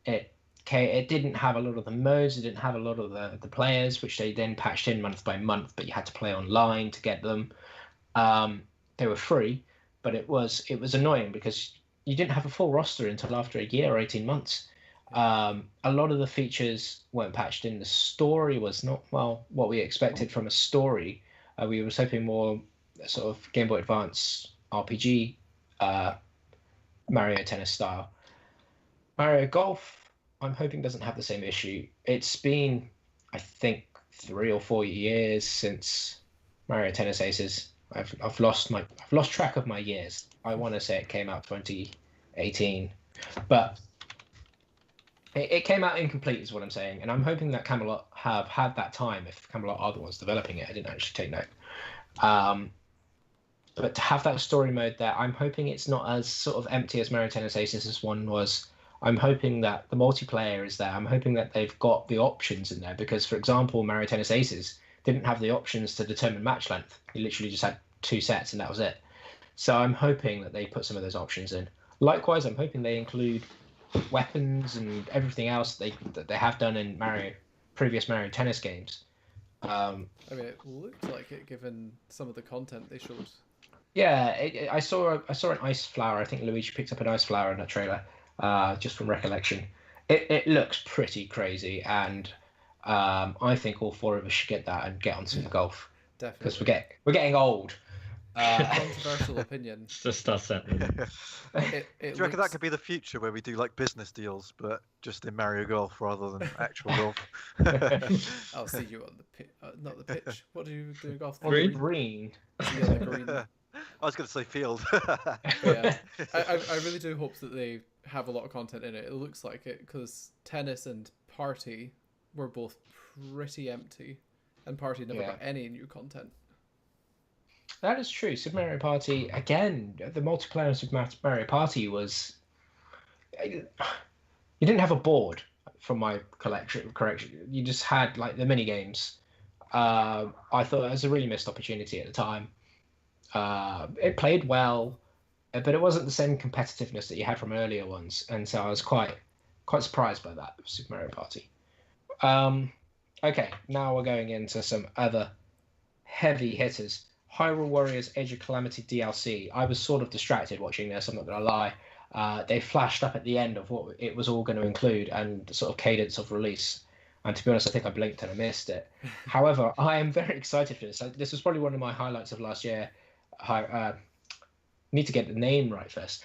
It didn't have a lot of the modes, it didn't have a lot of the players, which they then patched in month by month, but you had to play online to get them. They were free, but it was annoying because you didn't have a full roster until after a year or 18 months. A lot of the features weren't patched in. The story was not, well, what we expected from a story. We were hoping more sort of Game Boy Advance RPG Mario Tennis style. Mario Golf, I'm hoping doesn't have the same issue. It's been, I think, 3 or 4 years since Mario Tennis Aces. I've lost track of my years. I want to say it came out 2018, but it came out incomplete, is what I'm saying. And I'm hoping that Camelot have had that time. If Camelot are the ones developing it, I didn't actually take note. But to have that story mode there, I'm hoping it's not as sort of empty as Mario Tennis Aces as one was. I'm hoping that the multiplayer is there. I'm hoping that they've got the options in there because, for example, Mario Tennis Aces didn't have the options to determine match length. You literally just had 2 sets and that was it. So I'm hoping that they put some of those options in. Likewise, I'm hoping they include weapons and everything else that they have done in previous Mario Tennis games. I mean, it looked like it given some of the content they showed. Yeah, I saw an ice flower. I think Luigi picked up an ice flower in that trailer. Just from recollection, it looks pretty crazy, and I think all 4 of us should get that and get on some golf. Definitely, because we're getting old. Controversial opinion. It's just us. Do you reckon that could be the future where we do like business deals, but just in Mario Golf rather than actual golf? I'll see you on the pitch, not the pitch. What do you do in golf? Green. See you on the green. I was going to say field. Yeah, I really do hope that they have a lot of content in it. It looks like it because tennis and party were both pretty empty, and party never got any new content. That is true. Super Mario Party, again, the multiplayer in Super Mario Party was... You didn't have a board from my correction. You just had like the mini games. I thought it was a really missed opportunity at the time. It played well, but it wasn't the same competitiveness that you had from earlier ones, and so I was quite surprised by that with Super Mario Party. Okay, now we're going into some other heavy hitters. Hyrule Warriors Age of Calamity DLC. I was sort of distracted watching this, I'm not going to lie. They flashed up at the end of what it was all going to include and the sort of cadence of release. And to be honest, I think I blinked and I missed it. However, I am very excited for this. This was probably one of my highlights of last year. Need to get the name right first.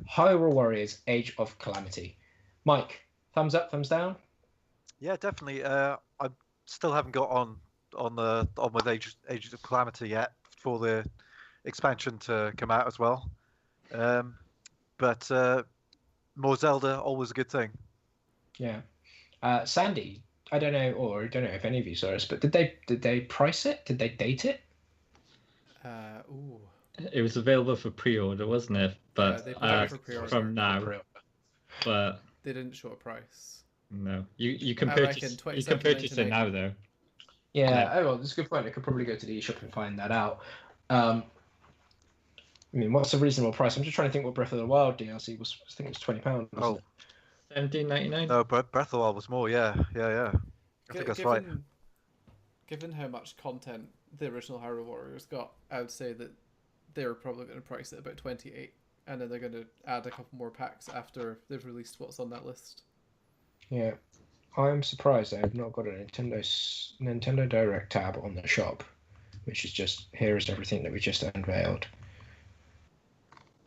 Hyrule Warriors Age of Calamity. Mike, thumbs up, thumbs down? Yeah, definitely. I still haven't got on with Age of Calamity yet for the expansion to come out as well. But more Zelda, always a good thing. Yeah. Sandy, I don't know if any of you saw this, but did they price it? Did they date it? Ooh. It was available for pre-order, wasn't it? But they put it for pre-order. From now. But they didn't show a price. No, you can purchase it now though. Yeah. Oh well, that's a good point. I could probably go to the eShop and find that out. I mean, what's a reasonable price? I'm just trying to think what Breath of the Wild DLC was. I think it was £20. Oh, $17.99. No, Breath of the Wild was more. Yeah. I think that's right. Given how much content the original Hyrule Warriors got, I would say that they're probably going to price it about 28, and then they're going to add a couple more packs after they've released what's on that list. Yeah, I'm surprised I have not got a Nintendo Direct tab on the shop, which is just here is everything that we just unveiled.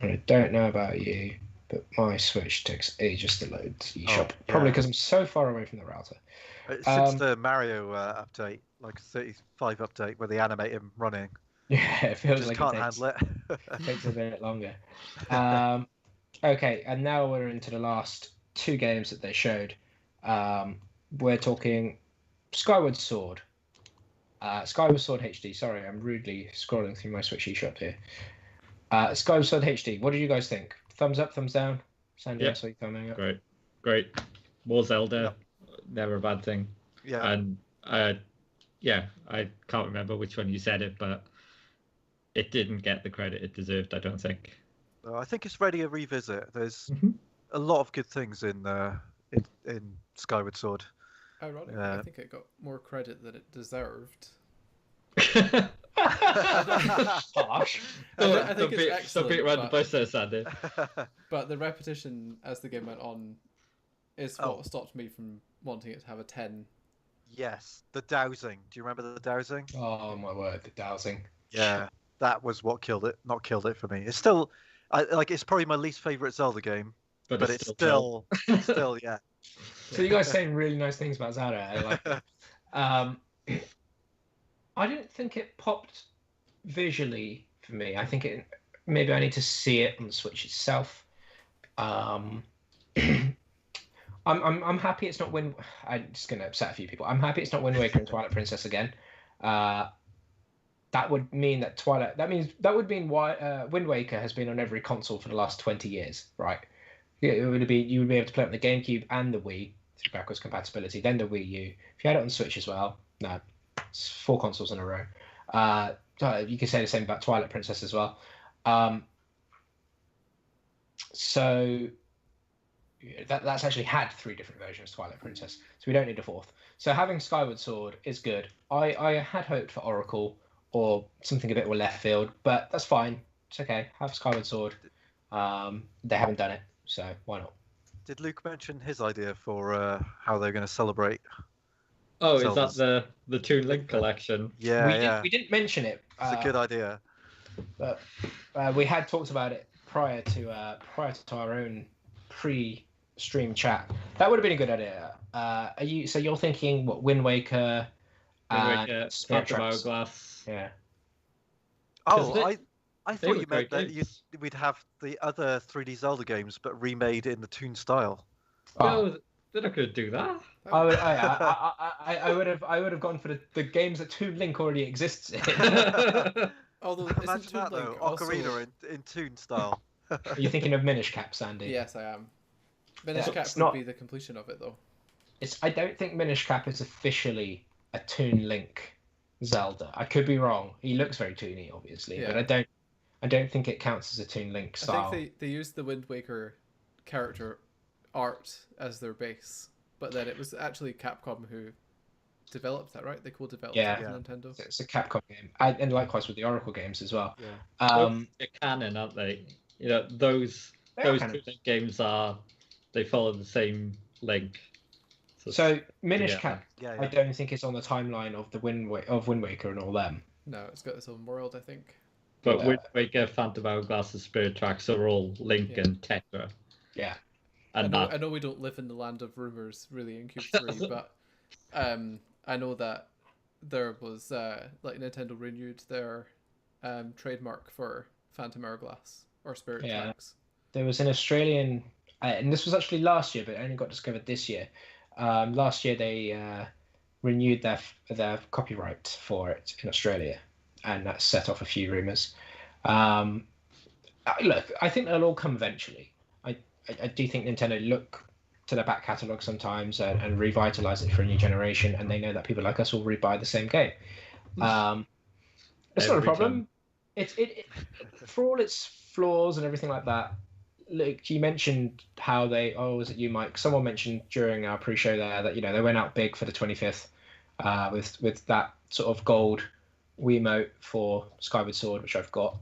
And I don't know about you, but my Switch takes ages to load to eShop. Probably because I'm so far away from the router. Since the Mario update, like 35 update, where they animate him running. Yeah, it feels just like can't handle it. It takes a bit longer. Okay, and now we're into the last two games that they showed. We're talking Skyward Sword. Skyward Sword HD. Sorry, I'm rudely scrolling through my Switch eShop here. Skyward Sword HD. What did you guys think? Thumbs up, thumbs down? Sandy, I saw you coming up. Great. More Zelda. Never a bad thing. Yeah. And I can't remember which one you said it, but it didn't get the credit it deserved, I don't think. I think it's ready a revisit. There's a lot of good things in Skyward Sword. Ironically, I think it got more credit than it deserved. Harsh. I think it's excellent. Stop beating around the bush there, Sandy. But the repetition as the game went on is what stopped me from wanting it to have a 10. Yes, the dowsing. Do you remember the dowsing? Oh my word, the dowsing. Yeah, that was what killed it. Not killed it for me. It's still, it's probably my least favorite Zelda game, but it's still, yeah. So you guys saying really nice things about Zelda. I like it. I didn't think it popped visually for me. I think maybe I need to see it on the Switch itself. I'm happy it's not Wind. I'm just going to upset a few people. I'm happy it's not Wind Waker and Twilight Princess again. That would mean that Twilight. That would mean why Wind Waker has been on every console for the last 20 years, right? You would be able to play it on the GameCube and the Wii through backwards compatibility. Then the Wii U. If you had it on Switch as well, no, it's 4 consoles in a row. You could say the same about Twilight Princess as well. So that's actually had 3 different versions of Twilight Princess, so we don't need a 4th. So having Skyward Sword is good. I had hoped for Oracle or something a bit more left field, but that's fine. It's okay. Have Skyward Sword. They haven't done it, so why not? Did Luke mention his idea for how they're going to celebrate? Oh, Zelda's... is that the Toon Link collection? Yeah, we didn't mention it. It's a good idea. But we had talked about it prior to our own pre-stream chat. That would have been a good idea. You're thinking what Wind Waker, Spirit Hourglass? Yeah. Oh, I thought you meant that we'd have the other 3D Zelda games, but remade in the Toon style. Oh, they're not going to do that. I would have gone for the games that Toon Link already exists in. Although imagine that though, Ocarina in Toon style. Are you thinking of Minish Cap, Sandy? Yes, I am. Minish Cap would be the completion of it, though. I don't think Minish Cap is officially a Toon Link Zelda. I could be wrong. He looks very toony, obviously, but I don't think it counts as a Toon Link style. I think they used the Wind Waker character art as their base, but then it was actually Capcom who developed that, right? They co-developed Yeah. it with Nintendo. It's a Capcom game, and likewise with the Oracle games as well. They're canon, aren't they? You know, those canon. two games they follow the same link. So Minish Cap, Yeah. I don't think it's on the timeline of the Wind Waker and all them. No, it's got its own world, I think. But Yeah. Wind Waker, Phantom Hourglass, and Spirit Tracks are all Link and Tetra. Yeah. And I know we don't live in the land of rumors really in Cube 3, but I know that there was like Nintendo renewed their trademark for Phantom Hourglass or Spirit Tracks. There was an Australian, and this was actually last year, but it only got discovered this year. Last year they renewed their copyright for it in Australia, and that set off a few rumors. Look, I think they'll all come eventually. I do think Nintendo look to their back catalogue sometimes and revitalize it for a new generation, and they know that people like us will rebuy the same game. It's not a problem. It for all its flaws and everything like that. Look, you mentioned how was it you, Mike? Someone mentioned during our pre-show there that they went out big for the 25th with that sort of gold Wiimote for Skyward Sword, which I've got.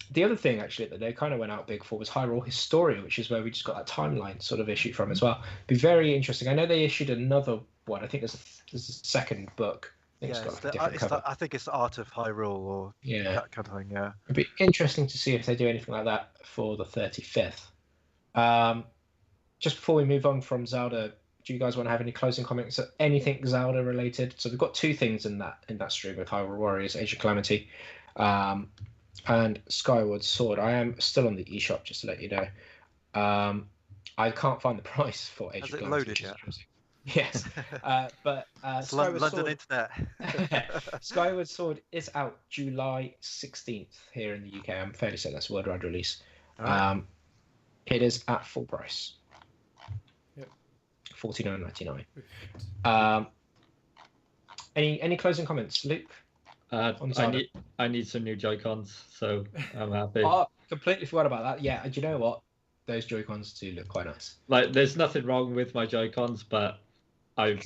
The other thing actually that they kind of went out big for was Hyrule Historia, which is where we just got that timeline sort of issue from as well. Be very interesting. I know they issued another one. I think there's a second book. I think it's got a different cover. I think it's the Art of Hyrule or that kind of thing. Yeah, it'd be interesting to see if they do anything like that for the 35th. Just before we move on from Zelda, do you guys want to have any closing comments? Anything Zelda related? So we've got two things in that stream with Hyrule Warriors, Age of Calamity, and Skyward Sword. I am still on the eShop, just to let you know. I can't find the price for Age of Calamity. Has it loaded yet? Yes, but Skyward London Sword, Internet. Skyward Sword is out July 16th here in the UK. I'm fairly certain that's worldwide release. Right. It is at full price. Yep. $49.99. Any closing comments, Luke? I need some new Joy-Cons, so I'm happy. Oh, completely forgot about that. Yeah, and do you know what? Those Joy-Cons do look quite nice. Like, there's nothing wrong with my Joy-Cons, but I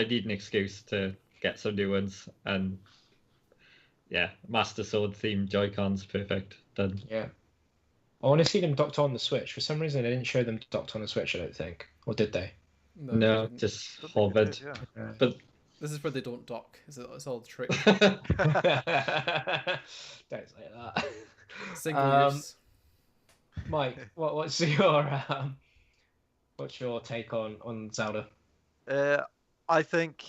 need an excuse to get some new ones, and yeah, Master Sword themed Joy-Cons, perfect. Done. Yeah. I want to see them docked on the Switch. For some reason, they didn't show them docked on the Switch, I don't think. Or did they? No, just hovered. Yeah. But this is where they don't dock. It's all the trick. Don't say that. Single use. Mike, what's your take on Zelda? I think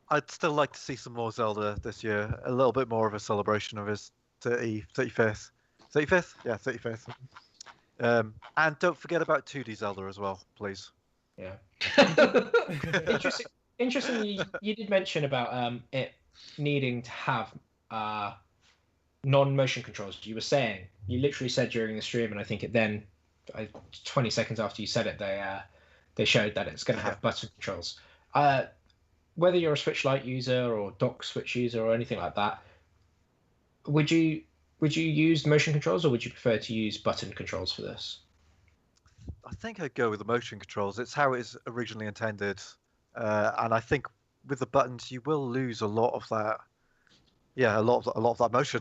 I'd still like to see some more Zelda this year. A little bit more of a celebration of his 35th. 35th? Yeah, 35th. And don't forget about 2D Zelda as well, please. Yeah. Interestingly, you did mention about it needing to have non-motion controls. You literally said during the stream, and I think 20 seconds after you said it, they showed that it's going to have button controls. Whether you're a Switch Lite user or dock Switch user or anything like that, would you use motion controls, or would you prefer to use button controls for this? I think I'd go with the motion controls. It's how it is originally intended, and I think with the buttons you will lose a lot of that. Yeah, a lot of that motion,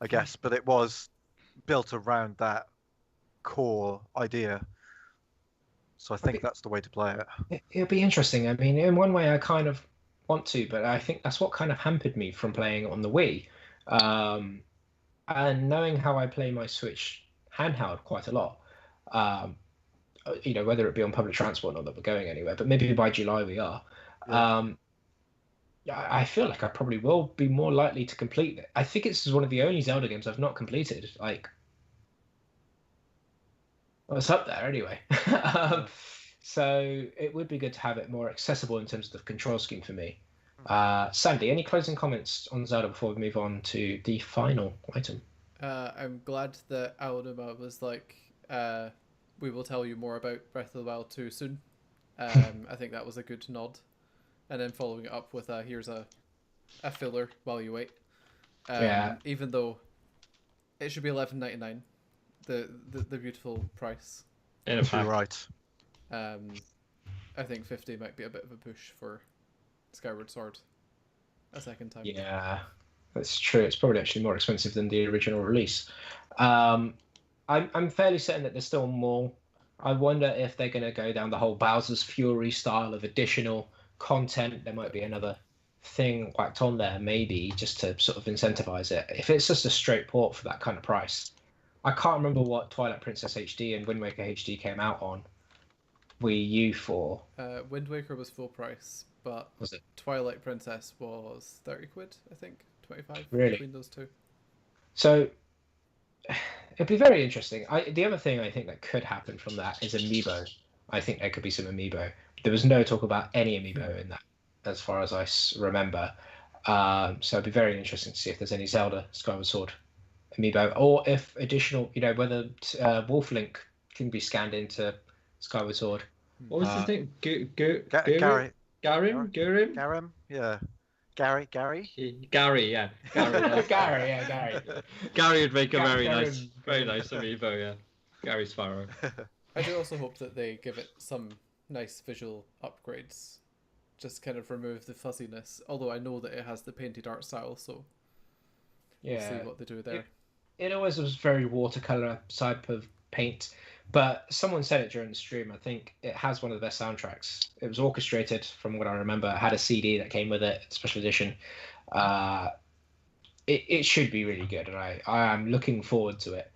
I guess. But it was built around that core idea, so I think that's the way to play it. It'll be interesting. I mean, in one way, I kind of want to, but I think that's what kind of hampered me from playing it on the Wii. And knowing how I play my Switch handheld quite a lot, whether it be on public transport, not that we're going anywhere, but maybe by July we are. Yeah. I feel like I probably will be more likely to complete it. I think it's one of the only Zelda games I've not completed. It's up there anyway. So it would be good to have it more accessible in terms of the control scheme for me. Sandy, any closing comments on Zelda before we move on to the final item? I'm glad that Aonuma was like, we will tell you more about Breath of the Wild 2 soon. I think that was a good nod. And then following it up with here's a filler while you wait. Even though it should be $11.99, the beautiful price. You're right. And I think 50 might be a bit of a push for Skyward Sword a second time. Yeah, that's true. It's probably actually more expensive than the original release. I'm fairly certain that there's still more. I wonder if they're going to go down the whole Bowser's Fury style of additional content. There might be another thing whacked on there, maybe, just to sort of incentivize it. If it's just a straight port for that kind of price. I can't remember what Twilight Princess HD and Wind Waker HD came out on Wii U for. Wind Waker was full price, but Was it? Twilight Princess was 30 quid, I think. 25 Really? between those two. So it'd be very interesting. The other thing I think that could happen from that is Amiibo. I think there could be some Amiibo. There was no talk about any Amiibo in that, as far as I remember. So it'd be very interesting to see if there's any Zelda Skyward Sword Amiibo, or if additional, whether Wolf Link can be scanned into Skyward Sword. What was his name? Gary. Garim? Yeah. Gary? Gary, yeah. Gary, yeah, Gary. Gary would make a very Garim. nice amiibo, yeah. Gary Sparrow. I do also hope that they give it some nice visual upgrades. Just kind of remove the fuzziness. Although I know that it has the painted art style, so we'll see what they do there. It always was very watercolor type of paint, but someone said it during the stream. I think it has one of the best soundtracks. It was orchestrated, from what I remember. It had a CD that came with it, special edition. It should be really good, and I am looking forward to it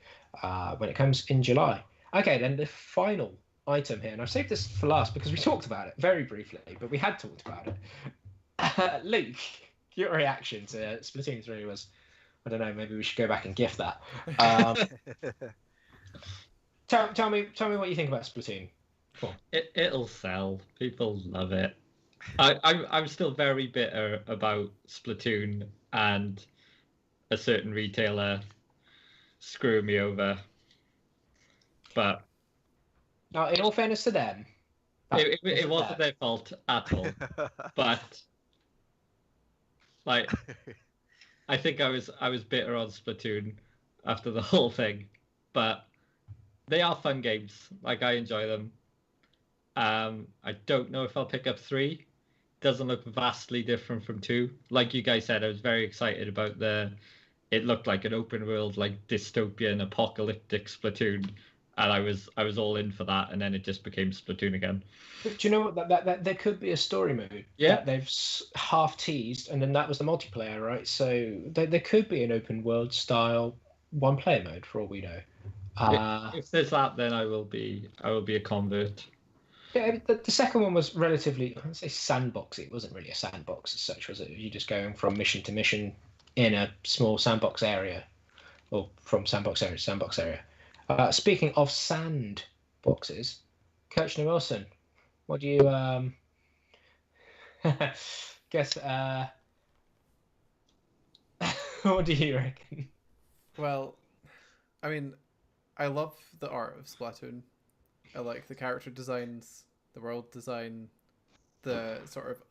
when it comes in July. Okay, then the final item here, and I've saved this for last because we talked about it very briefly, but we had talked about it. Luke, your reaction to Splatoon 3 was, I don't know, maybe we should go back and gift that. Tell me what you think about Splatoon 4. It'll sell. People love it. I'm still very bitter about Splatoon and a certain retailer screwing me over. But now, in all fairness to them, it wasn't their fault at all. But like, I think I was bitter on Splatoon after the whole thing, but they are fun games. Like, I enjoy them. I don't know if I'll pick up 3. Doesn't look vastly different from 2. Like you guys said, I was very excited about it looked like an open world, like dystopian, apocalyptic Splatoon, and I was all in for that. And then it just became Splatoon again. But do you know what? That there could be a story mode that they've half teased, and then that was the multiplayer, right? So there could be an open world style one player mode for all we know. If there's that, then I will be a convert. Yeah, the second one was relatively, I would say, sandboxy. It wasn't really a sandbox as such, was it? You just going from mission to mission in a small sandbox area, or from sandbox area to sandbox area. Speaking of sand boxes, Kirchner Wilson, what do you guess? What do you reckon? Well, I mean, I love the art of Splatoon. I like the character designs, the world design, the sort of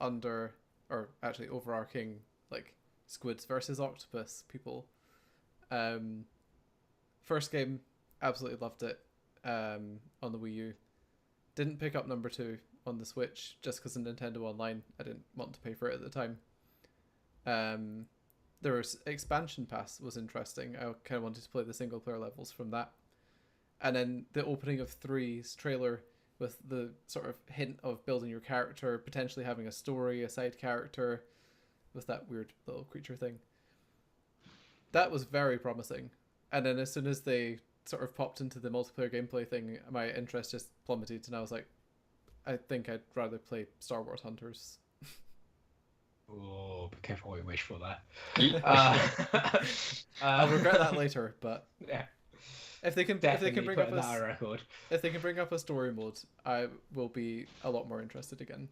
overarching, like, squids versus octopus people. First game, absolutely loved it on the Wii U. Didn't pick up number 2 on the Switch just because of Nintendo Online. I didn't want to pay for it at the time. There was expansion pass was interesting. I kind of wanted to play the single player levels from that. And then the opening of 3's trailer with the sort of hint of building your character, potentially having a story, a side character, with that weird little creature thing. That was very promising. And then as soon as they sort of popped into the multiplayer gameplay thing, my interest just plummeted, and I was like, I think I'd rather play Star Wars Hunters. Oh, be careful what you wish for that. I'll regret that later, but yeah. If they can bring up a story mode, I will be a lot more interested again.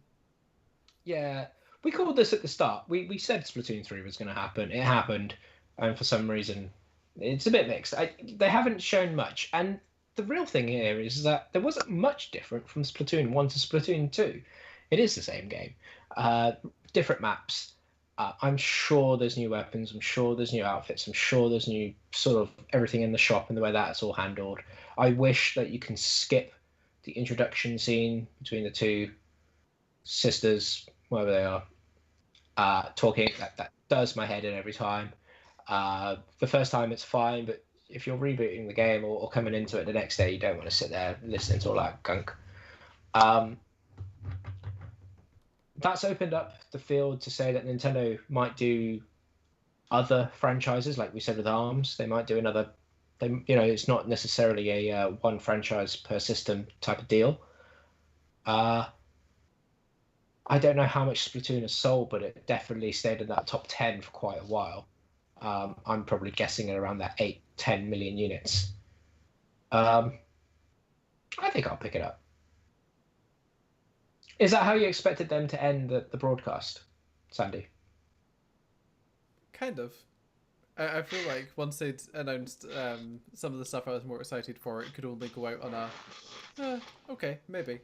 Yeah, we called this at the start. We said Splatoon 3 was going to happen. It happened, and for some reason, it's a bit mixed. They haven't shown much, and the real thing here is that there wasn't much different from Splatoon 1 to Splatoon 2. It is the same game. Different maps. I'm sure there's new weapons. I'm sure there's new outfits. I'm sure there's new sort of everything in the shop and the way that's all handled. I wish that you can skip the introduction scene between the two sisters, wherever they are, talking. That does my head in every time. The first time it's fine, but if you're rebooting the game or coming into it the next day, you don't want to sit there listening to all that gunk. That's opened up the field to say that Nintendo might do other franchises, like we said with ARMS. They might do another. It's not necessarily a one franchise per system type of deal. I don't know how much Splatoon has sold, but it definitely stayed in that top 10 for quite a while. I'm probably guessing at around that 8-10 million units. I think I'll pick it up. Is that how you expected them to end the broadcast, Sandy? Kind of. I feel like once they'd announced some of the stuff I was more excited for, it could only go out on a, okay, maybe.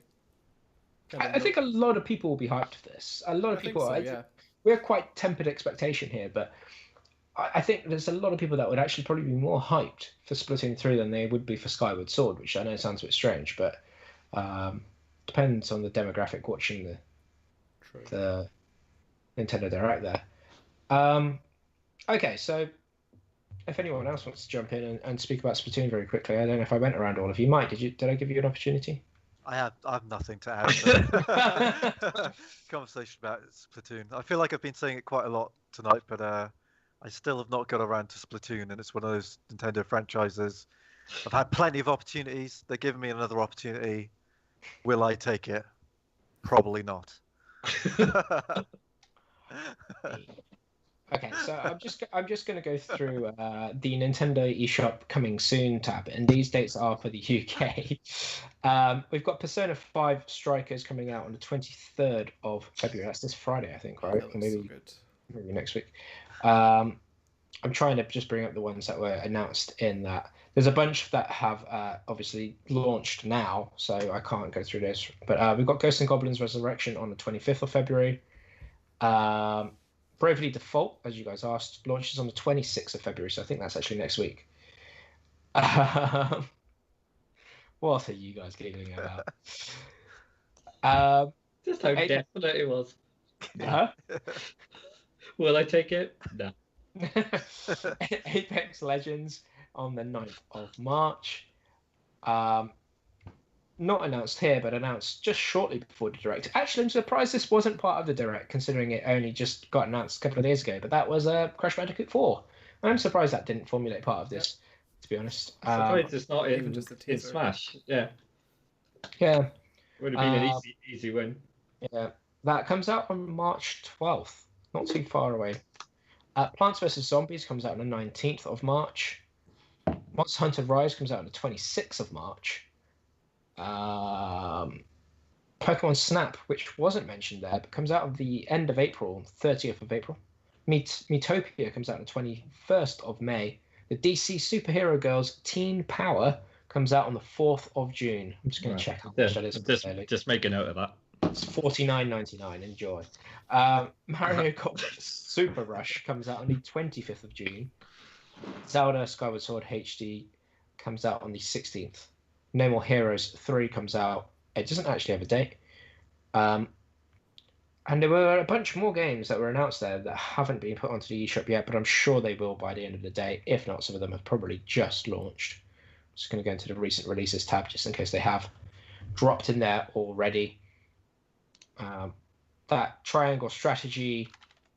I think a lot of people will be hyped for this. A lot of people. So, yeah. We're quite tempered expectation here, but I think there's a lot of people that would actually probably be more hyped for Splatoon 3 than they would be for Skyward Sword, which I know sounds a bit strange, but depends on the demographic watching the Nintendo Direct there. Okay, so if anyone else wants to jump in and speak about Splatoon very quickly, I don't know if I went around all of you. Mike, did I give you an opportunity? I have nothing to add to the conversation about Splatoon. I feel like I've been saying it quite a lot tonight, but I still have not got around to Splatoon, and it's one of those Nintendo franchises. I've had plenty of opportunities. They're giving me another opportunity. Will I take it? Probably not. Okay, so I'm just going to go through the Nintendo eShop coming soon tab, and these dates are for the UK. We've got Persona 5 Strikers coming out on the 23rd of February. That's this Friday, I think, right? Or maybe next week. I'm trying to just bring up the ones that were announced in that. There's a bunch that have obviously launched now, so I can't go through this. But we've got Ghosts and Goblins Resurrection on the 25th of February. Bravely Default, as you guys asked, launches on the 26th of February, so I think that's actually next week. What are you guys giggling about? Just how definite it was. Huh? Will I take it? No. Apex Legends on the 9th of March. Not announced here, but announced just shortly before the Direct. Actually, I'm surprised this wasn't part of the Direct, considering it only just got announced a couple of days ago. But that was Crash Bandicoot 4. I'm surprised that didn't formulate part of this, to be honest. Surprised it's not in Smash. Yeah. Yeah. Would have been an easy win. Yeah. That comes out on March 12th. Not too far away. Plants vs. Zombies comes out on the 19th of March. Monster Hunter Rise comes out on the 26th of March. Pokemon Snap, which wasn't mentioned there, but comes out at the end of April, 30th of April. Miitopia comes out on the 21st of May. The DC Superhero Girls Teen Power comes out on the 4th of June. I'm just going to check how much that is. Just make a note of that. It's $49.99. Enjoy. Mario Kart Super Rush comes out on the 25th of June. Zelda Skyward Sword HD comes out on the 16th. No More Heroes 3 comes out. It doesn't actually have a date. And there were a bunch more games that were announced there that haven't been put onto the eShop yet, but I'm sure they will by the end of the day. If not, some of them have probably just launched. I'm just going to go into the recent releases tab just in case they have dropped in there already. That Triangle Strategy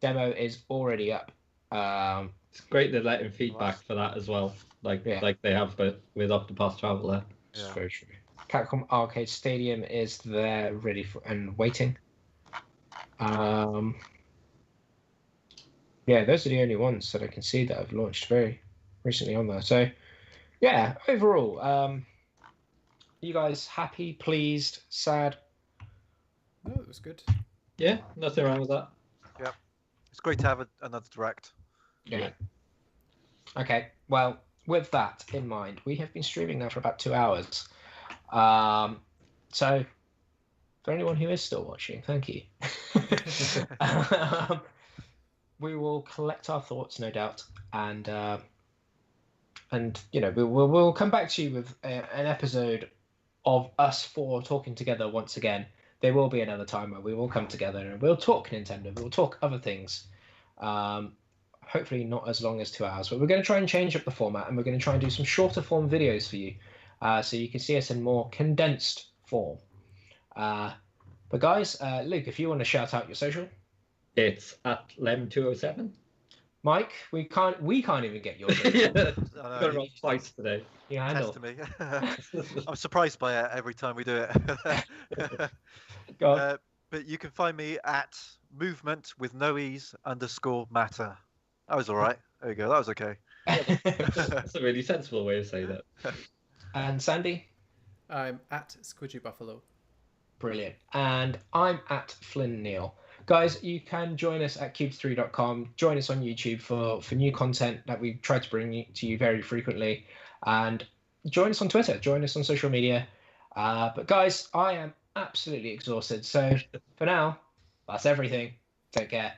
demo is already up. It's great they're letting feedback for that as well, like they have with Octopath Traveler. It's very true. Capcom Arcade Stadium is there, ready for and waiting. Yeah, those are the only ones that I can see that have launched very recently on there. So, yeah, overall, you guys happy, pleased, sad? No, it was good. Yeah, nothing wrong with that. Yeah, it's great to have another Direct. Yeah. Okay, well, with that in mind, we have been streaming now for about 2 hours. So, for anyone who is still watching, thank you. We will collect our thoughts, no doubt, and you know we'll come back to you with an episode of us four talking together once again. there will be another time where we will come together and we'll talk Nintendo, we'll talk other things. Hopefully not as long as 2 hours, but we're going to try and change up the format, and we're going to try and do some shorter form videos for you, so you can see us in more condensed form. But guys, Luke, if you want to shout out your social. It's at Lem207. Mike, we can't even get yours. Got it wrong twice today. You handle. Test me. I'm surprised by it every time we do it. But you can find me at movement with no ease _matter. That was all right. There you go. That was okay. That's a really sensible way of saying that. And Sandy? I'm at Squidgy Buffalo. Brilliant. And I'm at Flynn Neal. Guys, you can join us at cubes3.com. Join us on YouTube for new content that we try to bring to you very frequently. And join us on Twitter. Join us on social media. But guys, I am absolutely exhausted. So for now, that's everything. Take care.